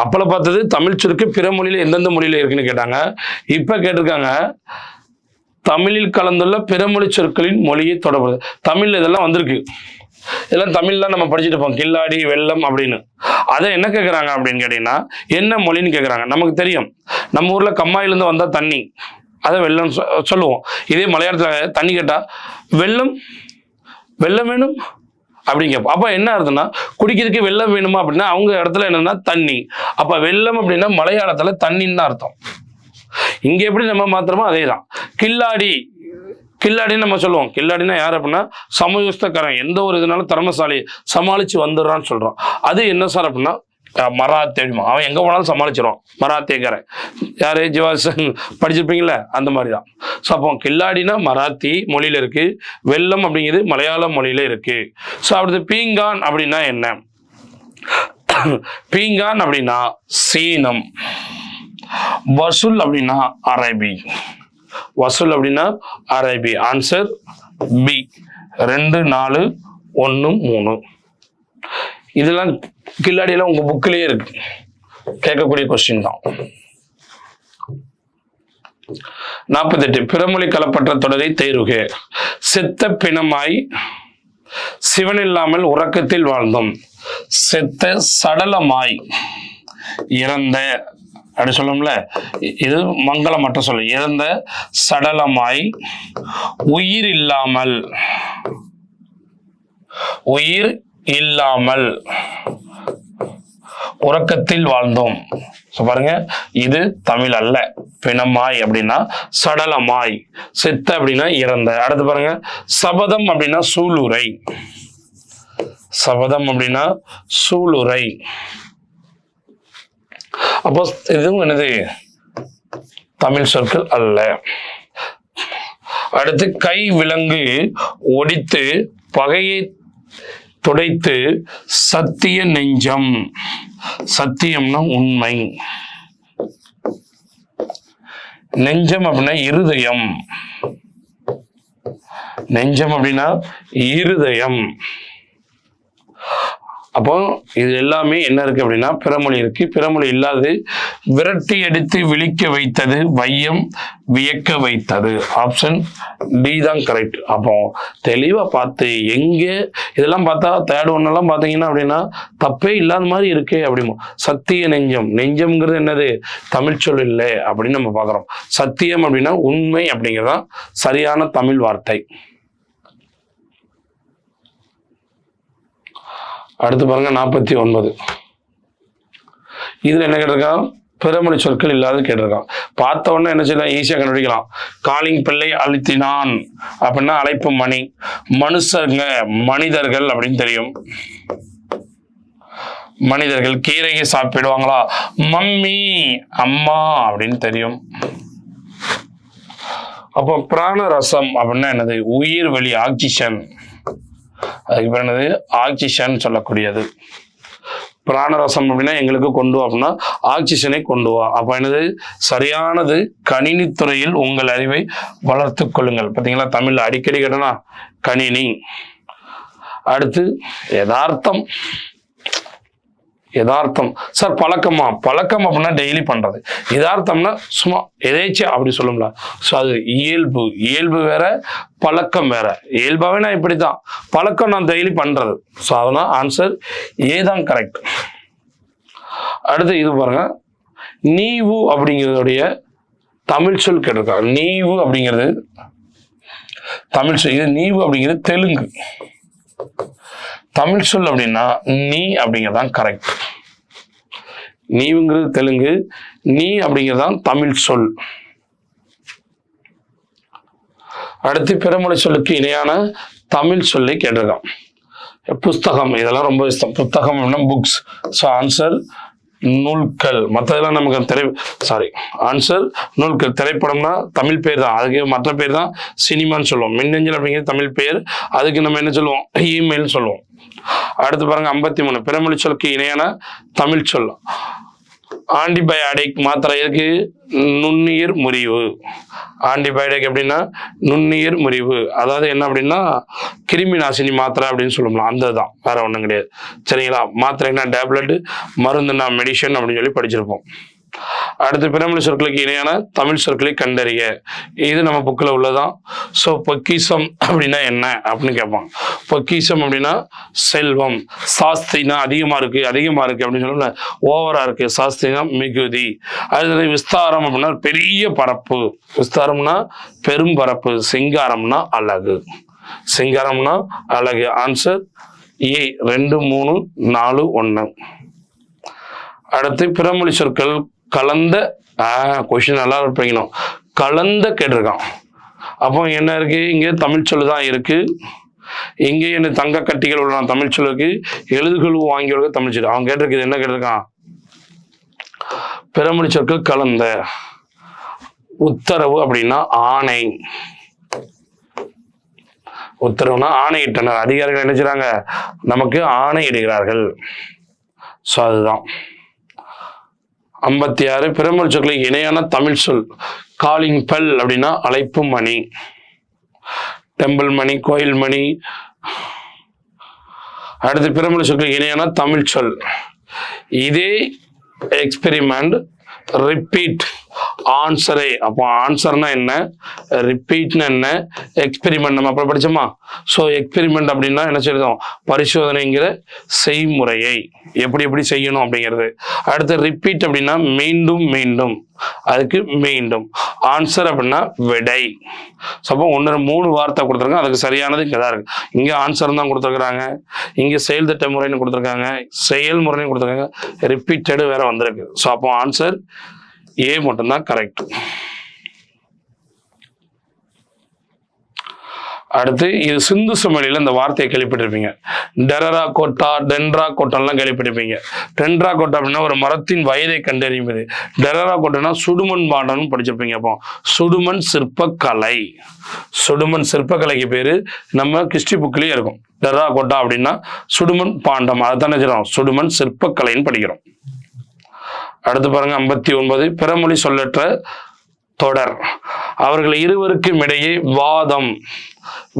அப்பல பார்த்தது தமிழ் சொற்கு பிற மொழியில எந்தெந்த மொழியில இருக்குன்னு கேட்டாங்க. இப்ப கேட்டிருக்காங்க தமிழில் கலந்துள்ள பிறமொழி சொற்களின் மொழியை தொடர்பு. தமிழ்ல இதெல்லாம் வந்திருக்கு, இதெல்லாம் தமிழ்ல நம்ம படிச்சுட்டு இருப்போம், கில்லாடி, வெள்ளம் அப்படின்னு. அதை என்ன கேட்குறாங்க அப்படின்னு கேட்டீங்கன்னா என்ன மொழின்னு கேட்குறாங்க. நமக்கு தெரியும், நம்ம ஊர்ல கம்மாயிலேருந்து வந்தா தண்ணி, அதை வெள்ளம் சொல்லுவோம். இதே மலையாளத்தில் தண்ணி கேட்டா வெள்ளம் வெள்ளம் வேணும் அப்படின்னு கேட்போம். அப்போ என்ன அர்த்தம்னா குடிக்கிறதுக்கு வெள்ளம் வேணுமா அப்படின்னா அவங்க இடத்துல என்னன்னா தண்ணி. அப்போ வெள்ளம் அப்படின்னா மலையாளத்தில் தண்ணின்னு தான் அர்த்தம். இங்கே எப்படி நம்ம மாத்திரமோ அதே தான். கில்லாடி, கில்லாடின்னு நம்ம சொல்லுவோம். கில்லாடினா யார் அப்படின்னா சமயோஸ்தக்காரன், எந்த ஒரு இதனாலும் திறமசாலி, சமாளித்து வந்துடுறான்னு சொல்கிறோம். அது என்ன சார் அப்படின்னா மராத்தே, அவன் எங்கே போனாலும் சமாளிச்சிடும், மராத்தேக்காரன். யாரு ஜிவாசன் படிச்சிருப்பீங்களே அந்த மாதிரி தான். ஸோ அப்போ கில்லாடினா மராத்தி மொழியில் இருக்கு, வெள்ளம் அப்படிங்கிறது மலையாள மொழியில இருக்கு. ஸோ அடுத்து பீங்கான் அப்படின்னா என்ன? பீங்கான் அப்படின்னா சீனம். வசூல் அப்படின்னா அரபி. வசூல் அப்படின்னா அரபி. Answer B. 2, 4, 1, 3. இதெல்லாம் கில்லாடியெல்லாம் உங்க புக்கிலேயே இருக்கு, கேட்கக்கூடிய கொஸ்டின் தான். 48 பிறமொழி கலப்பற்ற தொடரை தேர்வுக. செத்த பிணமாய் சிவனில்லாமல் உறக்கத்தில் வாழ்ந்தோம். செத்த சடலமாய் இறந்த அப்படி சொல்லும்ல, இது மங்களமற்ற சொல்ல. இறந்த சடலமாய் உயிர் இல்லாமல், உயிர் இல்லாமல் உறக்கத்தில் வாழ்ந்தோம். பாருங்க, இது தமிழ் அல்ல. பிணமாய் அப்படின்னா சடலமாய், செத்த அப்படின்னா இறந்த. அடுத்து பாருங்க, சபதம் அப்படின்னா சூளுரை. சபதம் அப்படின்னா சூளுரை. அப்போ இதுவும் என்னது தமிழ் சொற்கள் அல்ல. அடுத்து கை விலங்கு ஒடித்து பகையை துடைத்து சத்திய நெஞ்சம். சத்தியம்னா உண்மை, நெஞ்சம் அப்படின்னா இருதயம். நெஞ்சம் அப்படின்னா இருதயம். அப்போ இது எல்லாமே என்ன இருக்கு அப்படின்னா பிறமொழி இருக்கு. பிறமொழி இல்லாதது விரட்டி அடித்து விழிக்க வைத்தது, வையம் வியக்க வைத்தது. ஆப்ஷன் டி தான் கரெக்ட். அப்போ தெளிவா பார்த்து எங்க இதெல்லாம் பார்த்தா தேர்ட் ஒன்னெல்லாம் பார்த்தீங்கன்னா அப்படின்னா தப்பே இல்லாத மாதிரி இருக்கே அப்படிமோ. சத்திய நெஞ்சம், நெஞ்சம்ங்கிறது என்னது தமிழ் சொல் இல்லை அப்படின்னு நம்ம பார்க்குறோம். சத்தியம் அப்படின்னா உண்மை அப்படிங்கிறதான் சரியான தமிழ் வார்த்தை. அடுத்து பாருங்க 49. இதுல என்ன கேட்டிருக்கான், பிறமொழி சொற்கள் இல்லாத கேட்டிருக்கான். பார்த்த உடனே என்ன செய்யலாம், ஈஸியா கண்டுபிடிக்கலாம். காலிங் பிள்ளை அழுத்தினான் அப்படின்னா அழைப்பு மணி. மனுஷங்க மனிதர்கள் அப்படின்னு தெரியும். மனிதர்கள். கீரையை சாப்பிடுவாங்களா, மம்மி அம்மா அப்படின்னு தெரியும். அப்போ பிராண ரசம் அப்படின்னா என்னது, உயிர் வழி, ஆக்சிஜன். அதுக்கு பேர் என்னது, ஆக்சிஜன் சொல்லக்கூடியது. பிராணரசம் அப்படின்னா எங்களுக்கு கொண்டு வா அப்படின்னா ஆக்சிஜனை கொண்டு வா. அப்ப என்னது சரியானது, கணினித்துறையில் உங்கள் அறிவை வளர்த்து கொள்ளுங்கள். பார்த்தீங்களா, தமிழ்ல அடிக்கடி கேட்டனா கணினி. அடுத்து யதார்த்தம். யதார்த்தம் சார் பழக்கமா, பழக்கம் அப்படின்னா டெய்லி பண்றது. யதார்த்தம்னா சும்மா எதேச்சா அப்படி சொல்லும்ல. ஸோ அது இயல்பு. இயல்பு வேற, பழக்கம் வேற. இயல்பாவே நான் இப்படித்தான், பழக்கம் நான் டெய்லி பண்றது. ஸோ அதெல்லாம் ஆன்சர் ஏ தான் கரெக்ட். அடுத்து இது பாருங்க, நீவு அப்படிங்கிறதுடைய தமிழ் சொல் கேட்டிருக்காங்க. நீவு அப்படிங்கிறது தமிழ் சொல். இது நீவு அப்படிங்கிறது தெலுங்கு. தமிழ் சொல் அப்படின்னா நீ அப்படிங்கிறதான் கரெக்ட். நீவுங்கிறது தெலுங்கு, நீ அப்படிங்கிறதான் தமிழ் சொல். அடுத்து பிறமொழி சொல்லுக்கு இணையான தமிழ் சொல்லி கேட்டிருக்கான். புஸ்தகம், இதெல்லாம் ரொம்ப இஷ்டம். புத்தகம் அப்படின்னா புக்ஸ். ஸோ ஆன்சர் நூல்கள். மற்றதெல்லாம் நமக்கு ஆன்சர் நூல்கள். திரைப்படம்னா தமிழ் பேர் தான், அதுக்கு மற்ற பேர் தான் சினிமான்னு சொல்லுவோம். மின்னஞ்சல் அப்படிங்கிறது தமிழ் பேர், அதுக்கு நம்ம என்ன சொல்லுவோம், இமெயில் சொல்லுவோம். அடுத்து பாருங்க 53, பிறமொழி சொல்லுக்கு இணையான தமிழ் சொல். ஆன்டிபயாடிக் மாத்திரை இருக்கு, நுண்ணுயிர் முறிவு. ஆன்டிபயோட்டிக் அப்படின்னா நுண்ணுயிர் முறிவு, அதாவது என்ன அப்படின்னா கிருமி நாசினி மாத்திரை அப்படின்னு சொல்லலாம், அந்த தான், வேற ஒன்றும் கிடையாது. சரிங்களா? மாத்திரைனா டேப்லெட், மருந்துனா மெடிசன் அப்படின்னு சொல்லி படிச்சிருப்போம். அடுத்து பிறமொழி சொற்களுக்கு இணையான தமிழ் சொற்களை கண்டறிய. இது நம்ம புக்கில் உள்ளதான். ஸோ பொக்கிஷம் அப்படின்னா என்ன அப்படின்னு கேட்பான். பொக்கிஷம் அப்படின்னா செல்வம். சாஸ்திரினா அதிகமா இருக்கு அப்படின்னு சொல்லல, ஓவரா இருக்கு. சாஸ்திரினா மிகுதி. அது விஸ்தாரம் அப்படின்னா பெரிய பரப்பு. விஸ்தாரம்னா பெரும் பரப்பு. சிங்காரம்னா அழகு. சிங்காரம்னா அழகு. Answer A 2, 3, 4, 1. அடுத்து பிறமொழி சொற்கள் கலந்த கொஸ்டின் நல்லா படிக்கணும். கலந்த கேட்டிருக்கான். அப்போ என்ன இருக்கு, இங்கே தமிழ் சொல்லு தான் இருக்கு. இங்கே என்ன தங்க கட்டிகள் உள்ள தமிழ் சொல்லுக்கு, எழுதுகள் வாங்கியோட தமிழ் சொல்லு. அவன் கேட்டிருக்கு என்ன கேட்டிருக்கான், பிறமொழி சொற்கள் கலந்த. உத்தரவு அப்படின்னா ஆணை. உத்தரவுனா ஆணையிட்டனர். அதிகாரிகள் என்ன செய்றாங்க, நமக்கு ஆணை இடுகிறார்கள். ஸோ அதுதான். 56, பிறமொழி சொற்களுக்கு இணையான தமிழ் சொல். காலிங் பெல் அப்படின்னா அழைப்பு மணி. டெம்பிள் மணி, கோயில் மணி. அடுத்து பிறமொழி சொற்களுக்கு இணையான தமிழ் சொல். இதே எக்ஸ்பெரிமெண்ட், ரிப்பீட், ஆன்சரே. அப்போ ஆன்சர்னா என்ன, ரிப்பீட்னா என்ன, எக்ஸ்பெரிமெண்ட் நம்ம அப்புறம் படிச்சோமா. ஸோ எக்ஸ்பெரிமெண்ட் அப்படின்னா என்ன செய்யறோம், பரிசோதனைங்கிற செய்முறையை எப்படி செய்யணும் அப்படிங்கிறது. அடுத்து ரிப்பீட் அப்படின்னா மீண்டும் மீண்டும், அதுக்கு மீண்டும். ஆன்சர் அப்படின்னா விடை. அப்போ 1, 3 வார்த்தை கொடுத்துருக்காங்க, அதுக்கு சரியானது இங்கே தான் இருக்கு. இங்கே ஆன்சர் தான் கொடுத்துருக்குறாங்க, இங்கே செயல் திட்ட முறைன்னு கொடுத்துருக்காங்க, செயல்முறைன்னு கொடுத்துருக்காங்க, ரிப்பீட்டடு வேற வந்திருக்கு. ஸோ அப்போ ஆன்சர் ஏ மட்டும்தான் கரெக்ட். அடுத்து இது சிந்து சமவெளியில இந்த வார்த்தையை கேள்விப்பட்டிருப்பீங்க. டெரரா கோட்டா, டென்ட்ரா கோட்டாலாம் கேள்விப்பட்டிருப்பீங்க. டென்ட்ரா கோட்டா அப்படின்னா ஒரு மரத்தின் வயதை கண்டறியுது. டெரரா கோட்டானா சுடுமண் பாண்டம்னு படிச்சிருப்பீங்க. அப்போ சுடுமண் சிற்பக்கலை. சுடுமண் சிற்பக்கலைக்கு பேரு நம்ம கிறிஸ்டி புக்லயே இருக்கும். டெரரா கோட்டா அப்படின்னா சுடுமண் பாண்டம், அதைத்தானே சொல்றோம், சுடுமண் சிற்பக்கலைன்னு படிக்கிறோம். அடுத்து பாருங்க 59, பிறமொழி சொல்லற்ற தொடர். அவர்கள் இருவருக்கும் இடையே வாதம்.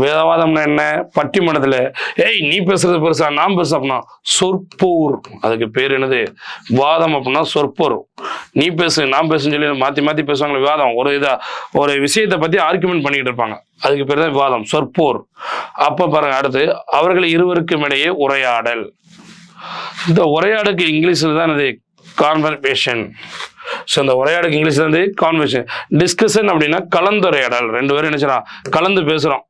வேதவாதம்னா என்ன, பட்டிமன்றத்துல ஏய் நீ பேசுறது பெருசா நான் பேச அப்படின்னா சொற்போர். அதுக்கு பேர் என்னது, வாதம் அப்படின்னா சொற்போர். நீ பேசு நான் பேசுன்னு சொல்லி மாத்தி பேசுவாங்களே விவாதம். ஒரு விஷயத்தை பத்தி ஆர்குமெண்ட் பண்ணிட்டு இருப்பாங்க, அதுக்கு பேர் தான் விவாதம், சொற்போர். அப்ப பாருங்க அடுத்து, அவர்கள் இருவருக்கும் இடையே உரையாடல். இந்த உரையாடலுக்கு இங்கிலீஷ்ல தான் இது கான்வர்சேஷன். ஸோ இந்த உரையாடலுக்கு இங்கிலீஷ்ல இருந்து கான்வர்சேஷன். டிஸ்கஷன் அப்படின்னா கலந்துரையாடல். 2 பேரும் என்ன செய்யறோம், கலந்து பேசுறோம்.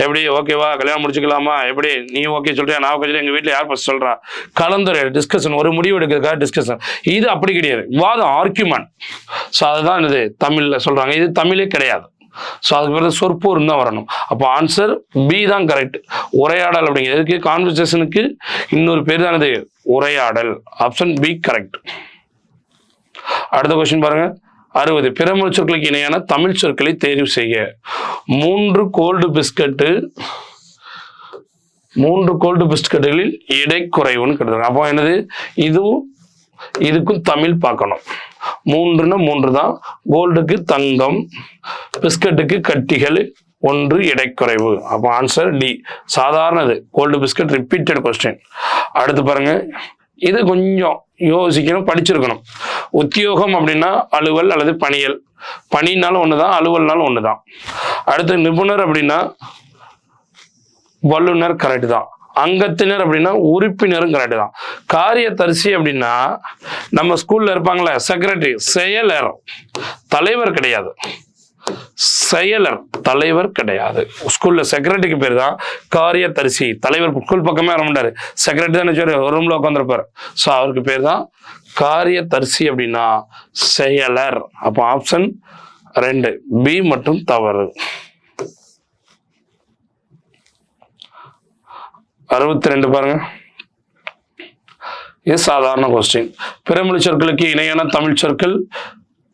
எப்படி ஓகேவா, கல்யாணம் முடிச்சுக்கலாமா, எப்படி நீ ஓகே சொல்றியா, நான் ஓகே சொல்றேன், எங்க வீட்டுல யார் ஃபர்ஸ்ட் சொல்றா, கலந்துரையாடல், டிஸ்கஷன். ஒரு முடிவு எடுக்கிறதுக்காக டிஸ்கஷன். இது அப்படி கிடையாது, வாதம், ஆர்குமெண்ட். ஸோ அதுதான் இது தமிழ்ல சொல்றாங்க, இது தமிழே கிடையாது. ஸோ அதுக்கு பிறகு சொற்போர் தான் வரணும். அப்போ ஆன்சர் பி தான் கரெக்ட். உரையாடல் அப்படிங்கிறதுக்கு, கான்வர்சேஷனுக்கு இன்னொரு பேர் தான் இது உரையாடல். Option B correct. அடுத்த கொஸ்டின் பாருங்க 60, பிறமொழி சொற்களுக்கு இணையான தமிழ் சொற்களை தேர்வு செய்ய. 3 கோல்டு பிஸ்கட்டுகளில் எடை குறைவுன்னு கேட்டாங்க. அப்போ என்னது, இதுக்கும் தமிழ் பார்க்கணும். 3ன்னா 3 தான். கோல்டுக்கு தங்கம், பிஸ்கட்டுக்கு கட்டிகள், 1 எடை குறைவு. அப்போ ஆன்சர் டி. சாதாரணது கோல்டு பிஸ்கட், ரிப்பீட்டட் கொஸ்டின். அடுத்து பாருங்க, இது கொஞ்சம் யோசிக்கணும், படிச்சிருக்கணும். உத்தியோகம் அப்படின்னா அலுவல் அல்லது பணியல். பணினாலும் ஒண்ணுதான், அலுவல்னாலும் ஒண்ணுதான். அடுத்து நிபுணர் அப்படின்னா வல்லுநர், கரெக்ட் தான். அங்கத்தினர் அப்படின்னா உறுப்பினரும் கரெக்ட் தான். காரியதரிசி அப்படின்னா நம்ம ஸ்கூல்ல இருப்பாங்களே செக்ரட்டரி, செயலர், தலைவர் கிடையாது. செயலர், தலைவர் கிடையாது. ஸ்கூல்ல செக்ரட்டரிக்கு பேர் தான் காரியதரிசி. தலைவர் ஸ்கூல் பக்கமே வர மாட்டாரு, செக்ரட்டரி தான் ஒரு ரூம்ல உட்காந்துருப்பாரு. ஸோ அவருக்கு பேர் தான் காரியதரிசி அப்படின்னா செயலர். அப்போ ஆப்ஷன் 2 பி மட்டும் தவறு. 62 பாருங்க, இது சாதாரண கொஸ்டின். பிறமொழி சொற்களுக்கு இணையான தமிழ் சொற்கள்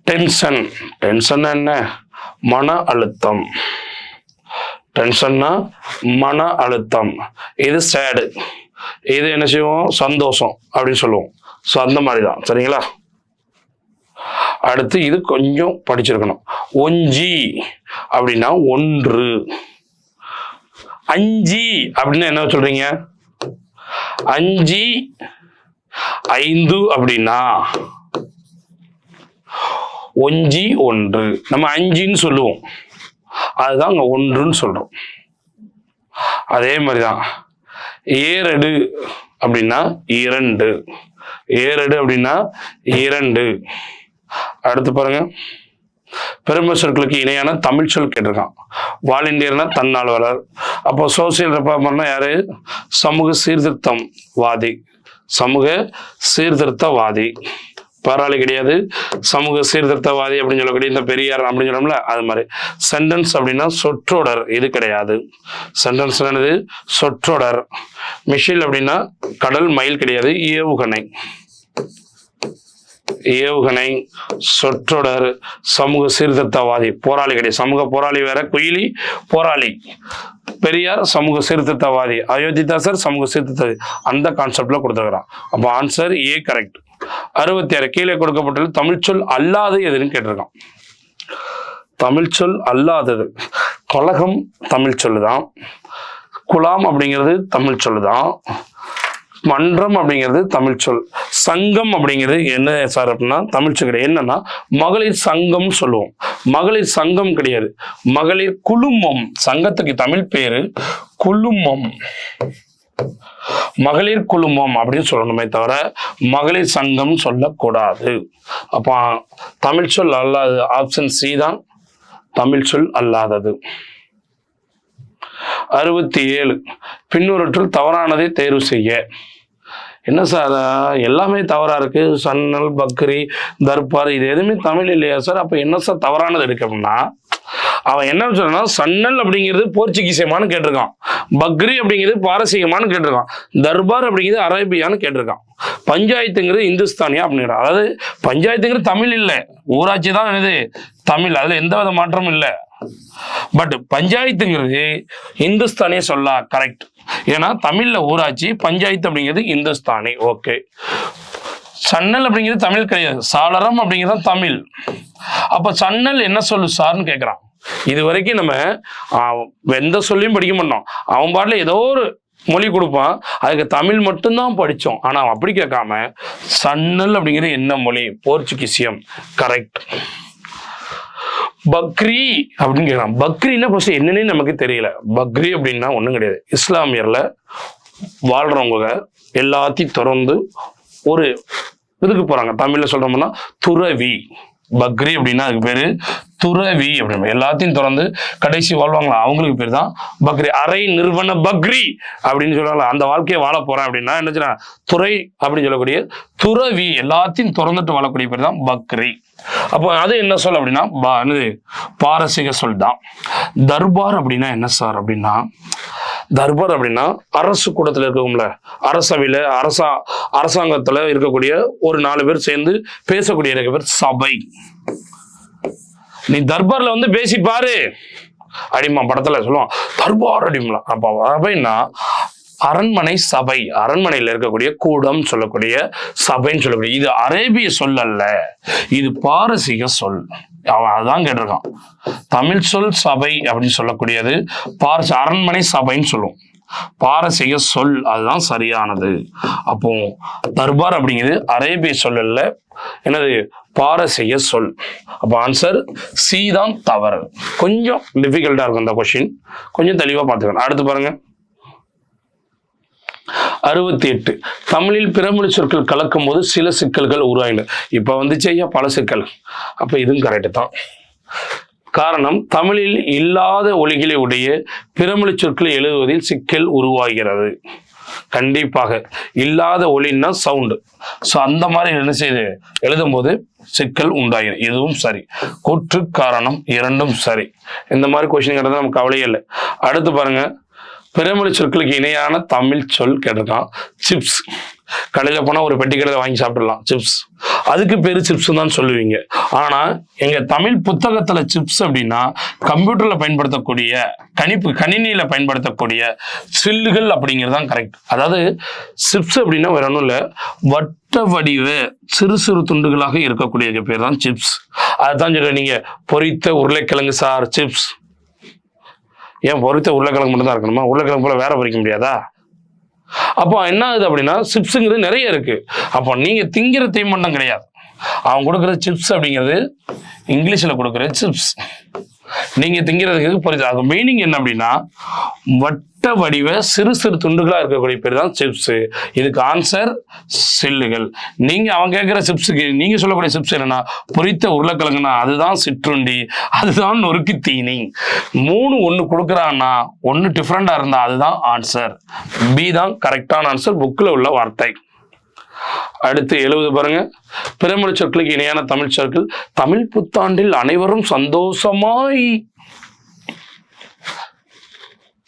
டென்ஷன். டென்ஷன் என்ன? மன அழுத்தம். டென்ஷன்னா மன அழுத்தம். இது சேடு. இது என்ன செய்வோம்? சந்தோஷம் அப்படின்னு சொல்லுவோம். ஸோ அந்த மாதிரி தான். சரிங்களா? அடுத்து இது கொஞ்சம் படிச்சிருக்கணும். ஒஞ்சி அப்படின்னா ஒன்று. அஞ்சி அப்படின்னா என்ன சொல்றீங்க? அஞ்சி ஐந்து அப்படின்னா ஒஞ்சி ஒன்று. நம்ம அஞ்சின்னு சொல்லுவோம், அதுதான் அங்க ஒன்றுன்னு சொல்றோம். அதே மாதிரிதான் ஏரடு அப்படின்னா இரண்டு. ஏரடு அப்படின்னா இரண்டு. அடுத்து பாருங்க, பெருமை சொற்களுக்கு இணையான தமிழ் சொல் கேட்டிருக்கான். வாலண்டியர்னா தன்னார்வலர். அப்போ சோசியல் ரெஃபார்மர்னா யாரு? சமூக சீர்திருத்தவாதி. சமூக சீர்திருத்தவாதி. பாராளி கிடையாது, சமூக சீர்திருத்தவாதி அப்படின்னு சொல்லக்கூடிய இந்த பெரியார் அப்படின்னு சொல்லணும்ல, அது மாதிரி. சென்டென்ஸ் அப்படின்னா சொற்றொடர். இது கிடையாது. சென்டென்ஸ் என்னது? சொற்றொடர். மிஷில் அப்படின்னா கடல். மயில் கிடையாது. ஏவுகணை. ஏவுகணை, சொற்றொடர், சமூக சீர்திருத்தவாதி. போராளி கிடையாது. சமூக போராளி வேற, குயிலி போராளி. பெரியார் சமூக சீர்திருத்தவாதி, அயோத்திதாசர் சமூக சீர்திருத்தவாதி. அந்த கான்செப்ட்ல கொடுத்துருக்கிறான். அப்போ ஆன்சர் ஏ கரெக்ட். 66 கீழே கொடுக்கப்பட்டுள்ள தமிழ் சொல் அல்லாது எதுன்னு கேட்டிருக்கான். தமிழ் சொல் அல்லாதது கழகம் தமிழ் சொல்லுதான். குலாம் அப்படிங்கிறது தமிழ் சொல்லுதான். மன்றம் அப்படிங்கிறது தமிழ் சொல். சங்கம் அப்படிங்கிறது என்ன சார் அப்படின்னா தமிழ் சொல் கிடையாது. என்னன்னா மகளிர் சங்கம் சொல்லுவோம். மகளிர் சங்கம் கிடையாது, மகளிர் குழுமம். சங்கத்துக்கு தமிழ் பேரு குழுமம். மகளிர் குழுமம் அப்படின்னு சொல்லணுமே தவிர மகளிர் சங்கம் சொல்லக்கூடாது. அப்ப தமிழ் சொல் அல்லாதது ஆப்ஷன் சி தான் தமிழ் சொல் அல்லாதது. 67 பின்வருற்றுள் தவறானதை தேர்வு செய்ய. என்ன சார் எல்லாமே தவறா இருக்கு? சன்னல், பக்ரி, தர்பார் இது எதுவுமே தமிழ் இல்லையா சார்? அப்ப என்ன சார் தவறானது இருக்கு அப்படின்னா, அவன் என்ன சொல்றான்னா சன்னல் அப்படிங்கிறது போர்ச்சுகீசியமானு கேட்டிருக்கான், பக்ரி அப்படிங்கிறது பாரசீகமானு கேட்டிருக்கான், தர்பார் அப்படிங்கிறது அரேபியான்னு கேட்டிருக்கான், பஞ்சாயத்துங்கிறது இந்துஸ்தானியா அப்படிங்கிறான். அதாவது பஞ்சாயத்துங்கிறது தமிழ் இல்லை, ஊராட்சி தான் என்னது தமிழ், அதுல எந்த வித மாற்றமும் இல்லை. பட் பஞ்சாயத்துங்கிறது இந்துஸ்தானிய சொல்லா கரெக்ட். ஏன்னா தமிழ்ல ஊராட்சி, பஞ்சாயத்து அப்படிங்கிறது இந்துஸ்தானி. ஓகே. சன்னல் அப்படிங்கிறது தமிழ் கிடையாது, சாளரம் அப்படிங்கிறது தமிழ். அப்ப சன்னல் என்ன சொல்லு சார்னு கேட்கிறான். இது வரைக்கும் நம்ம எந்த சொல்லியும் படிக்க மாட்டோம், அவன் பாட்டுல ஏதோ ஒரு மொழி கொடுப்பான், அதுக்கு தமிழ் மட்டும்தான் படித்தோம். ஆனால் அப்படி கேட்காம சன்னல் அப்படிங்கிறது என்ன மொழி? போர்ச்சுகீசியம். கரெக்ட். பக்ரி அப்படின்னு கேட்கலாம். பக்ரின்னா ஃபர்ஸ்ட் என்னன்னே நமக்கு தெரியல. பக்ரி அப்படின்னா ஒன்றும் கிடையாது, இஸ்லாமியர்ல வாழ்றவங்க எல்லாத்தையும் திறந்து ஒரு இதுக்கு போறாங்க. தமிழ்ல சொல்றோம்னா துறவி. பக்ரி அப்படின்னா அதுக்கு பேரு துறவி அப்படின்னு. எல்லாத்தையும் திறந்து கடைசி வாழ்வாங்களா அவங்களுக்கு பேர் தான் பக்ரி. அரை நிறுவன பக்ரி அப்படின்னு சொல்லுவாங்களா, அந்த வாழ்க்கையை வாழ போறேன் அப்படின்னா என்ன துறை அப்படின்னு சொல்லக்கூடிய துறவி, எல்லாத்தையும் திறந்துட்டு வாழக்கூடிய பேர் தான் பக்ரி. அப்போ அது என்ன சொல் அப்படின்னா பாரசீக சொல் தான். தர்பார் அப்படின்னா என்ன சார் அப்படின்னா, தர்பார் அப்படின்னா அரசு கூடத்துல இருக்கவும்ல, அரசவையில அரசாங்கத்துல இருக்கக்கூடிய ஒரு 4 பேர் சேர்ந்து பேசக்கூடிய பேர் சபை. நீ தர்பார்ல வந்து பேசி பாரு அடிமா படத்துல சொல்லுவான் தர்பார் அடிமா. அப்ப சபைன்னா அரண்மனை சபை, அரண்மனையில் இருக்கக்கூடிய கூடம் சொல்லக்கூடிய சபைன்னு சொல்லக்கூடிய, இது அரேபிய சொல் அல்ல, இது பாரசீக சொல். அவன் அதான் கேட்டிருக்கான். தமிழ் சொல் சபை அப்படின்னு சொல்லக்கூடியது அரண்மனை சபைன்னு சொல்லுவோம். பாரசீக சொல் அதுதான் சரியானது. அப்போ தர்பார் அப்படிங்கிறது அரேபிய சொல் அல்ல, என்னது பாரசீக சொல். அப்போ ஆன்சர் சி தான் தவறு. கொஞ்சம் டிஃபிகல்ட்டா இருக்கும் இந்த கொஸ்டின், கொஞ்சம் தெளிவா பார்த்துக்கணும். அடுத்து பாருங்க 68 தமிழில் பிறமொழி சொற்கள் கலக்கும் போது சில சிக்கல்கள் உருவாயின. இப்ப வந்துச்சு ஐயா பல சிக்கல். அப்ப இதுவும் கரெக்ட் தான். காரணம் தமிழில் இல்லாத ஒலிகளை உடைய பிறமொழி சொற்களை எழுதுவதில் சிக்கல் உருவாகிறது. கண்டிப்பாக இல்லாத ஒலின்னா சவுண்டு. ஸோ அந்த மாதிரி என்ன செய்து எழுதும் போது சிக்கல் உண்டாயிரும். இதுவும் சரி. கூற்று காரணம் இரண்டும் சரி. இந்த மாதிரி கொஸ்டின் கேட்டது நமக்கு கவலையே இல்லை. அடுத்து பாருங்க, பிறமொழி சொற்களுக்கு இணையான தமிழ் சொல் கேட்டிருக்கான் சிப்ஸ். கடையில் போனால் ஒரு பெட்டி கடையில் வாங்கி சாப்பிடலாம் சிப்ஸ், அதுக்கு பேர் சிப்ஸ் தான் சொல்லுவீங்க. ஆனால் எங்கள் தமிழ் புத்தகத்தில் சிப்ஸ் அப்படின்னா கம்ப்யூட்டரில் பயன்படுத்தக்கூடிய கணினியில் பயன்படுத்தக்கூடிய சில்லுகள் அப்படிங்கிறது தான் கரெக்ட். அதாவது சிப்ஸ் அப்படின்னா வேற ஒன்றும் இல்லை, வட்ட வடிவ சிறு சிறு துண்டுகளாக இருக்கக்கூடிய பேர் தான் சிப்ஸ். அதுதான் சொல்லுவேன், நீங்கள் பொரித்த உருளைக்கிழங்கு சார் சிப்ஸ். ஏன் பொரித்த உருளைக்கிழங்கு மட்டும் தான் இருக்கணுமா? உருளைக்கிழங்கு போல வேற பொரிக்க முடியாதா? அப்போ என்ன ஆகுது அப்படின்னா சிப்ஸுங்கிறது நிறைய இருக்கு. அப்போ நீங்க திங்கிற தீமண்டம் கிடையாது, அவன் கொடுக்குறது சிப்ஸ் அப்படிங்கிறது இங்கிலீஷில் கொடுக்குற சிப்ஸ், நீங்க திங்கிறதுக்கு பொரித்த. மீனிங் என்ன அப்படின்னா வட்ட வடிவ சிறு சிறு துண்டுகளா இருக்கக்கூடிய பேர் தான் சிப்ஸ். இதுக்கு ஆன்சர் சில்லுகள். நீங்க அவன் கேட்கிற சிப்ஸுக்கு நீங்க சொல்லக்கூடிய சிப்ஸ் என்னன்னா பொரித்த உருளைக்கிழங்குனா அதுதான் சிற்றுண்டி, அதுதான் நொறுக்கு தீனி. 3 ஒன்று கொடுக்குறான்னா ஒன்று டிஃப்ரெண்டா இருந்தா அதுதான் ஆன்சர். பி தான் கரெக்டான ஆன்சர், புக்கில் உள்ள வார்த்தை. அடுத்து 70 பாருங்க. பிறமொழி சொற்களுக்கு இணையான தமிழ் சொற்கள். தமிழ் புத்தாண்டில் அனைவரும் சந்தோஷமாய்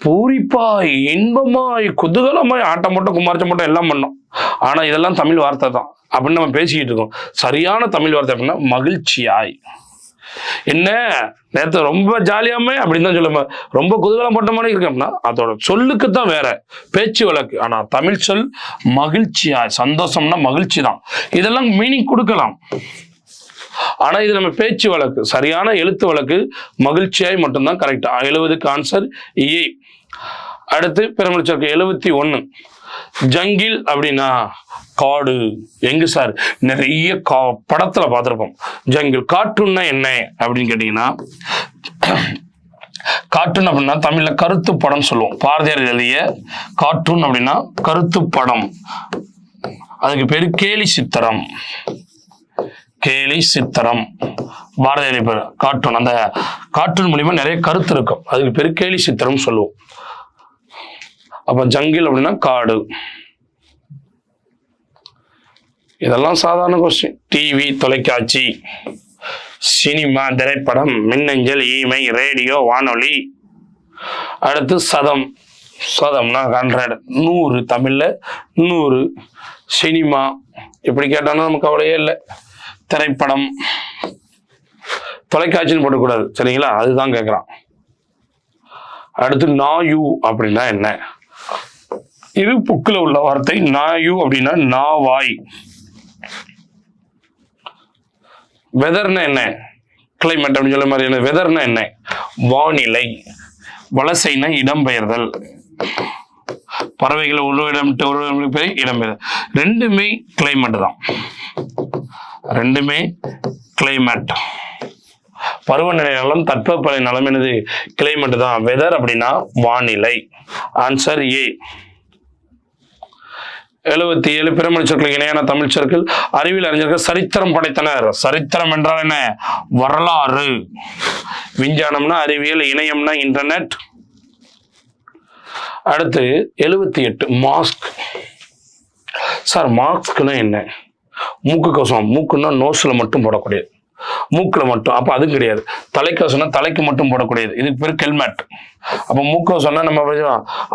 பூரிப்பாய் இன்பமாய் குதூகலமாய் ஆட்டம் போட்டோம் குமார்ச்சம் போட்டோம் எல்லாம் பண்ணோம். ஆனா இதெல்லாம் தமிழ் வார்த்தை தான் அப்படின்னு நம்ம பேசிக்கிட்டு இருக்கோம். சரியான தமிழ் வார்த்தை அப்படின்னா மகிழ்ச்சியாய். என்ன நேரத்தை ரொம்ப ஜாலியாமே அப்படின்னு தான் சொல்லுங்க, ரொம்ப குதூகலம் பட்ட மாதிரி இருக்கு அப்படின்னா அதோட சொல்லுக்கு தான் வேற பேச்சு வழக்கு. ஆனா தமிழ் சொல் மகிழ்ச்சியாய், சந்தோஷம்னா மகிழ்ச்சி தான். இதெல்லாம் மீனிங் கொடுக்கலாம், ஆனா இது நம்ம பேச்சு வழக்கு, சரியான எழுத்து வழக்கு மகிழ்ச்சியாய் மட்டும்தான் கரெக்டா. 70க்கு ஆன்சர் ஏ. அடுத்து பிறமொழி சொற்கள் 71. ஜங்கில் அப்படின்னா காடு. எங்க சார்? நிறைய படத்துல பார்த்திருப்போம் ஜங்கில். கார்ட்டூன்னா என்ன அப்படின்னு கேட்டீங்கன்னா கார்ட்டூன் அப்படின்னா தமிழ்ல கருத்து படம் சொல்லுவோம். பாரதியார் எழுதிய கார்ட்டூன் அப்படின்னா கருத்து படம், அதுக்கு பேரு கேலி சித்திரம். கேலி சித்திரம் பாரதியார் பேர் கார்ட்டூன். அந்த கார்ட்டூன் மூலியமா நிறைய கருத்து இருக்கும், அதுக்கு பேரு கேலி சித்திரம் சொல்லுவோம். அப்ப ஜங்கில் அப்படின்னா காடு. இதெல்லாம் சாதாரண கொஸ்டின். டிவி தொலைக்காட்சி, சினிமா திரைப்படம், மின்னஞ்சல், இமெயில், ரேடியோ, வானொலி. அடுத்து சதம். சதம்னா 100, 100 தமிழ்ல 100. சினிமா இப்படி கேட்டாலும் நமக்கு கவலையே இல்லை. திரைப்படம், தொலைக்காட்சின்னு போடக்கூடாது சரிங்களா, அதுதான் கேட்குறான். அடுத்து நாயு அப்படின்னா என்ன? இது புக்கில் உள்ள வார்த்தை. நாயு அப்படின்னா நாவாய். வெதர்னா என்ன? கிளைமேட் அப்படின்னு சொல்ல மாதிரி என்ன? வெதர்னா என்ன? வானிலை. வலசைனா இடம்பெயர்தல். பறவைகளை ஒரு இடம் இடம்பெயர். ரெண்டுமே கிளைமேட் தான், ரெண்டுமே கிளைமேட். பருவநிலை நலம் தட்பவெப்பநிலை நலம் என்னது? கிளைமேட் தான். வெதர் அப்படின்னா வானிலை. Answer A. 77 பிறமொழி சொற்களுக்கு இணையான தமிழ் சொற்கள். அறிவியல் அறிஞர்கள் சரித்திரம் படைத்தனர். சரித்திரம் என்றால் என்ன? வரலாறு. விஞ்ஞானம்னா அறிவியல், இணையம்னா இன்டர்நெட். அடுத்து 78 மாஸ்க். சார் மாஸ்க்னா என்ன? மூக்கு கவசம். மூக்குன்னா நோஸ்ல மட்டும் போடக்கூடியது, மூக்குல மட்டும். அப்ப அது கிடையாது. தலைக்கவசம்னா தலைக்கு மட்டும் போடக்கூடியது, இதுக்கு பேர் ஹெல்மெட். அப்ப மூக்கவசம்னா நம்ம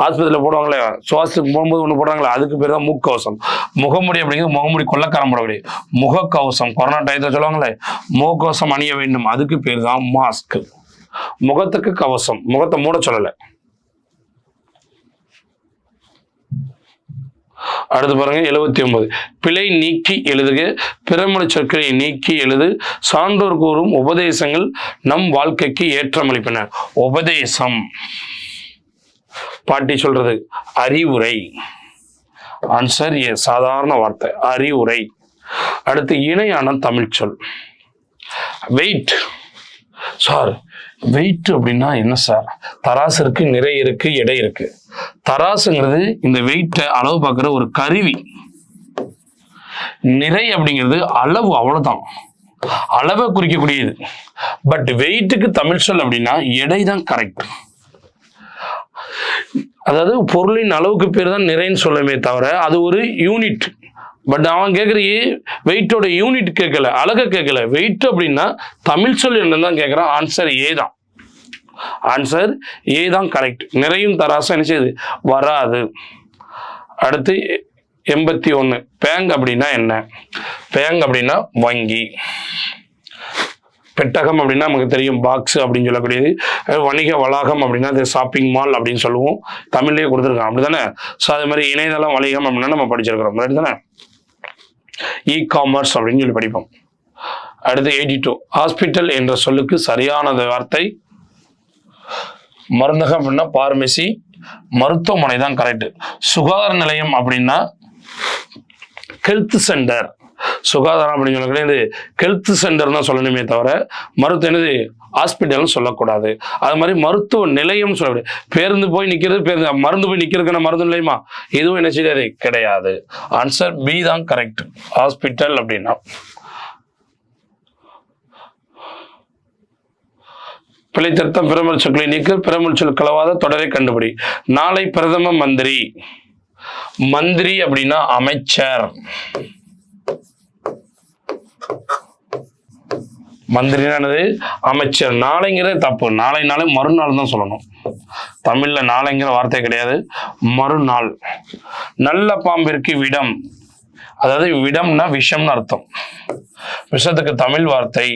ஆஸ்பத்திரியில போடுவாங்களே, சுவாசத்துக்கு போகும்போது ஒண்ணு போடுறாங்களே, அதுக்கு பேர் தான் மூக்கவசம். முகமுடி அப்படிங்கிறது முகமுடி கொள்ளக்காரம் போடக்கூடிய முகக்கவசம். கொரோனா டயத்தில் சொல்லுவாங்களே முகக்கவசம் அணிய வேண்டும், அதுக்கு பேர் தான் மாஸ்க். முகத்துக்கு கவசம், முகத்தை மூட சொல்லலை. அடுத்து பாருங்க 79 பிழை நீக்கி எழுதுக. பிறமொழி சொற்களை நீக்கி எழுது. சான்றோர் கூறும் உபதேசங்கள் நம் வாழ்க்கைக்கு ஏற்றமளிப்பன. உபதேசம் பாட்டி சொல்றது அறிவுரை. Answer A. சாதாரண வார்த்தை அறிவுரை. அடுத்து இணையான தமிழ் சொல் வெயிட். சார் வெயிட் அப்படின்னா என்ன சார்? தராசு இருக்கு, நிறை இருக்கு, எடை இருக்கு. தராசுங்கிறது இந்த வெயிட்டை அளவு பார்க்குற ஒரு கருவி. நிறை அப்படிங்கிறது அளவு, அவ்வளவுதான், அளவை குறிக்கக்கூடியது. பட் வெயிட்டுக்கு தமிழ் சொல் அப்படின்னா எடை தான் கரெக்ட். அதாவது பொருளின் அளவுக்கு பேர் தான் நிறைன்னு சொல்லவே தவிர அது ஒரு யூனிட். பட் அவன் கேட்குற வெயிட்டோட யூனிட் கேட்கல, அழகை கேட்கல. வெயிட் அப்படின்னா தமிழ் சொல் என்னதான் கேட்குறான். ஆன்சர் ஏ தான். ஆன்சர் ஏ தான் கரெக்ட். நிறையும் தராசும் என்ன செய்யுது? வராது. அடுத்து 81 பேங்க் அப்படின்னா என்ன? பேங்க் அப்படின்னா வங்கி. பெட்டகம் அப்படின்னா நமக்கு தெரியும் பாக்ஸ் அப்படின்னு சொல்லக்கூடியது. வணிக வளாகம் அப்படின்னா அது ஷாப்பிங் மால் அப்படின்னு சொல்லுவோம். தமிழ்லேயே கொடுத்துருக்கான் அப்படிதானே. ஸோ அது மாதிரி இணையதளம் வணிகம் அப்படின்னா நம்ம படிச்சிருக்கிறோம் தானே. இ காமர்ஸ் அப்படின்னு சொல்லி படிப்போம். அடுத்து 82 ஹாஸ்பிட்டல் என்ற சொல்லுக்கு சரியான வார்த்தை மருந்தகம் அப்படின்னா பார்மசி, மருத்துவமனை தான் கரெக்ட். சுகாதார நிலையம் அப்படின்னா ஹெல்த் சென்டர். சுகாதாரம் அப்படின்னு சொல்லக்கூடியது ஹெல்த் சென்டர் தான் சொல்லணுமே தவிர மருத்துவ என்னது ஹாஸ்பிட்டல்னு சொல்லக்கூடாது. அது மாதிரி மருத்துவ நிலையம் சொல்லக்கூடாது. பேருந்து போய் நிற்கிறது, மருந்து போய் நிற்கிறதுக்கான மருந்து நிலையமா எதுவும் என்ன செய்யாது கிடையாது. ஆன்சர் பி தான் கரெக்ட். ஹாஸ்பிட்டல் அப்படின்னா பிழை திருத்தம் பிறமொழி சொற்களை நீக்க பிறமொழி சொல் கலவாத தொடரை கண்டுபிடி. நாளை பிரதம மந்திரி. மந்திரி அப்படின்னா அமைச்சர். மந்திரினானது அமைச்சர். நாளைங்கிறது தப்பு. நாளைனாலே மறுநாள் தான் சொல்லணும். தமிழ்ல நாளைங்கிற வார்த்தை கிடையாது, மறுநாள். நல்ல பாம்பிற்கு விடம், அதாவது விடம்னா விஷம்னு அர்த்தம். விஷத்துக்கு தமிழ் வார்த்தை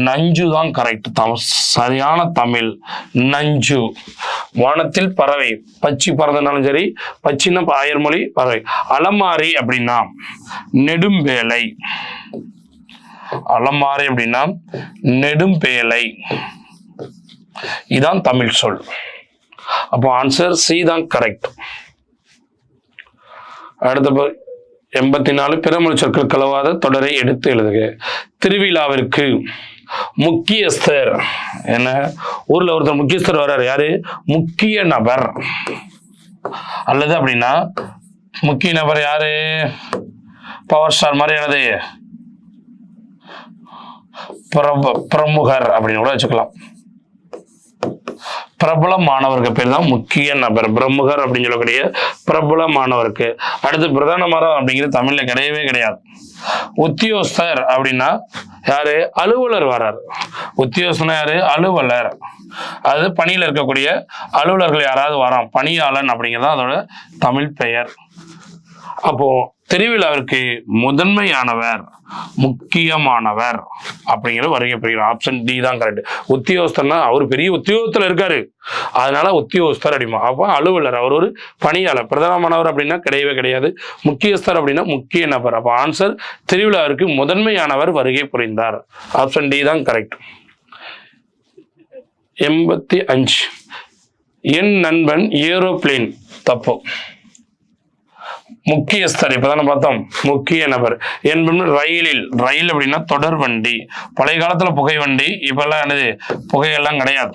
நஞ்சு தான் கரெக்ட். சரியான தமிழ் நஞ்சு. வானத்தில் பறவை, பச்சி பறந்தனாலும் சரி, பச்சின்னா அயர்மொழி பறவை. அலமாரி அப்படின்னா நெடும்பேலை. அலமாரி அப்படின்னா நெடும்பேலை. இதான் தமிழ் சொல். அப்போ ஆன்சர் சி தான் கரெக்ட். அடுத்த 84 பிறமொழி சொற்கள் கலவாத தொடரை எடுத்து எழுதுக. திருவிழாவிற்கு முக்கியஸ்தர். என்ன ஊர்ல ஒருத்தர் முக்கியஸ்தர் வர்றாரு, யாரு? முக்கிய நபர். அல்லது அப்படின்னா முக்கிய நபர் யாரு? பவர் ஸ்டார் மாதிரி என்னது பிரமுகர் அப்படின்னு கூட வச்சுக்கலாம். பிரபலமானவருக்கு பேர் தான் முக்கிய நபர். பிரமுகர் அப்படின்னு சொல்லக்கூடிய பிரபலமானவருக்கு. அடுத்து பிரதானமரம் அப்படிங்கிறது தமிழ்ல கிடையவே கிடையாது. உத்தியோகஸ்தர் அப்படின்னா யாரு? அலுவலர் வர்றார். உத்தியோகஸ்தனா யாரு? அலுவலர். அது பணியில இருக்கக்கூடிய அலுவலர்கள் யாராவது வரான், பணியாளன் அப்படிங்கிறது அதோட தமிழ் பெயர். அப்போ திருவிழாவிற்கு முதன்மையானவர், முக்கியமானவர் அப்படிங்கிற வருகை பெறுகிறார். ஆப்ஷன் டி தான் கரெக்ட். உத்தியோகஸ்தர்னா அவர் பெரிய உத்தியோகத்துல இருக்காரு, அதனால உத்தியோகஸ்தர் அப்படிமா. அப்போ அலுவலர், அவர் ஒரு பணியாளர். பிரதானமானவர் அப்படின்னா கிடையவே கிடையாது. முக்கியஸ்தர் அப்படின்னா முக்கிய நபர். அப்போ ஆன்சர் திருவிழாவிற்கு முதன்மையானவர் வருகை புரிந்தார். ஆப்ஷன் டி தான் கரெக்ட். 85 என் நண்பன் ஏரோப்ளேன். தப்பு. முக்கியஸ்தர் இப்பதானே பார்த்தோம், முக்கிய நபர். என்பது ரயிலில். ரயில் அப்படின்னா தொடர் வண்டி. பழைய காலத்துல புகை வண்டி, இப்பெல்லாம் என்னது புகையெல்லாம் கிடையாது.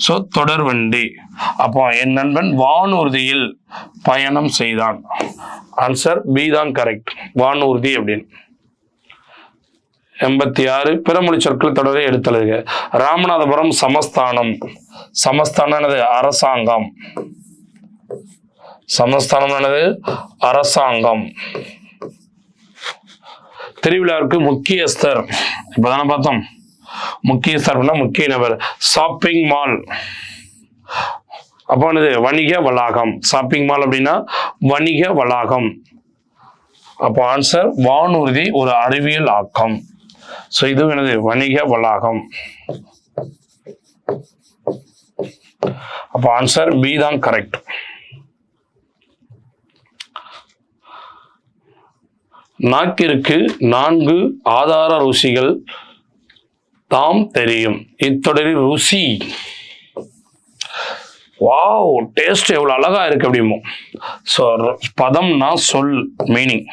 சோ தொடர் வண்டி. அப்போ என் நண்பன் வானூர்தியில் பயணம் செய்தான். ஆன்சர் பி தான் கரெக்ட். வானூர்தி அப்படின்னு. 86 பிறமொழி சொற்கள் தொடரை எடுத்தழுக. ராமநாதபுரம் சமஸ்தானம். சமஸ்தானம் என்னது? அரசாங்கம். சமஸ்தானம் என்னது? அரசாங்கம். திருவிழாவிற்கு முக்கியஸ்தர் இப்பதானே பார்த்தோம். முக்கியஸ்தர் முக்கிய நபர். Shopping mall. அப்போ என்னது? வணிக வளாகம். ஷாப்பிங் மால் அப்படின்னா வணிக வளாகம். அப்போ ஆன்சர் வானூர்தி ஒரு அறிவியல் ஆக்கம். சோ இது என்னது? வணிக வளாகம். அப்போ ஆன்சர் பி தான் கரெக்ட். நாக்கிற்கு 4 ஆதார ருசிகள் தாம் தெரியும். இத்தொடரில் ருசி, வாவ் டேஸ்ட் எவ்வளவு அழகா இருக்கு அப்படிமோ. ஸோ பதம்னா சொல், மீனிங்.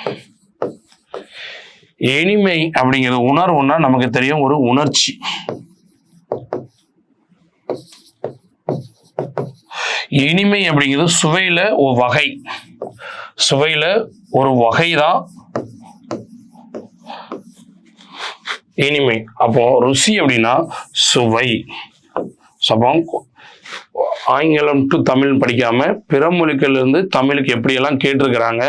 இனிமை அப்படிங்கிறது உணர்வுன்னா நமக்கு தெரியும், ஒரு உணர்ச்சி. இனிமை அப்படிங்கிறது சுவையில ஒரு வகை. சுவையில ஒரு வகைதான் இனிமை. அப்போ ருசி அப்படின்னா சுவை. ஆங்கிலம் டு தமிழ் படிக்காம பிற மொழிகள் இருந்து தமிழுக்கு எப்படியெல்லாம் கேட்டிருக்கிறாங்க.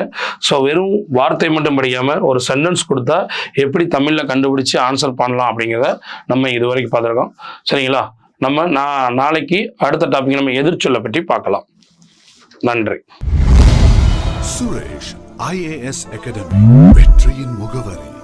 ஸோ வெறும் வார்த்தை மட்டும் படிக்காம ஒரு சென்டென்ஸ் கொடுத்தா எப்படி தமிழ்ல கண்டுபிடிச்சு ஆன்சர் பண்ணலாம் அப்படிங்கிறத நம்ம இது வரைக்கும் பார்த்துருக்கோம். சரிங்களா? நம்ம நாளைக்கு அடுத்த டாபிக் நம்ம எதிர்ச்சொல்லை பற்றி பார்க்கலாம். நன்றி. சுரேஷ் IAS Academy, வெற்றியின் முகவரி.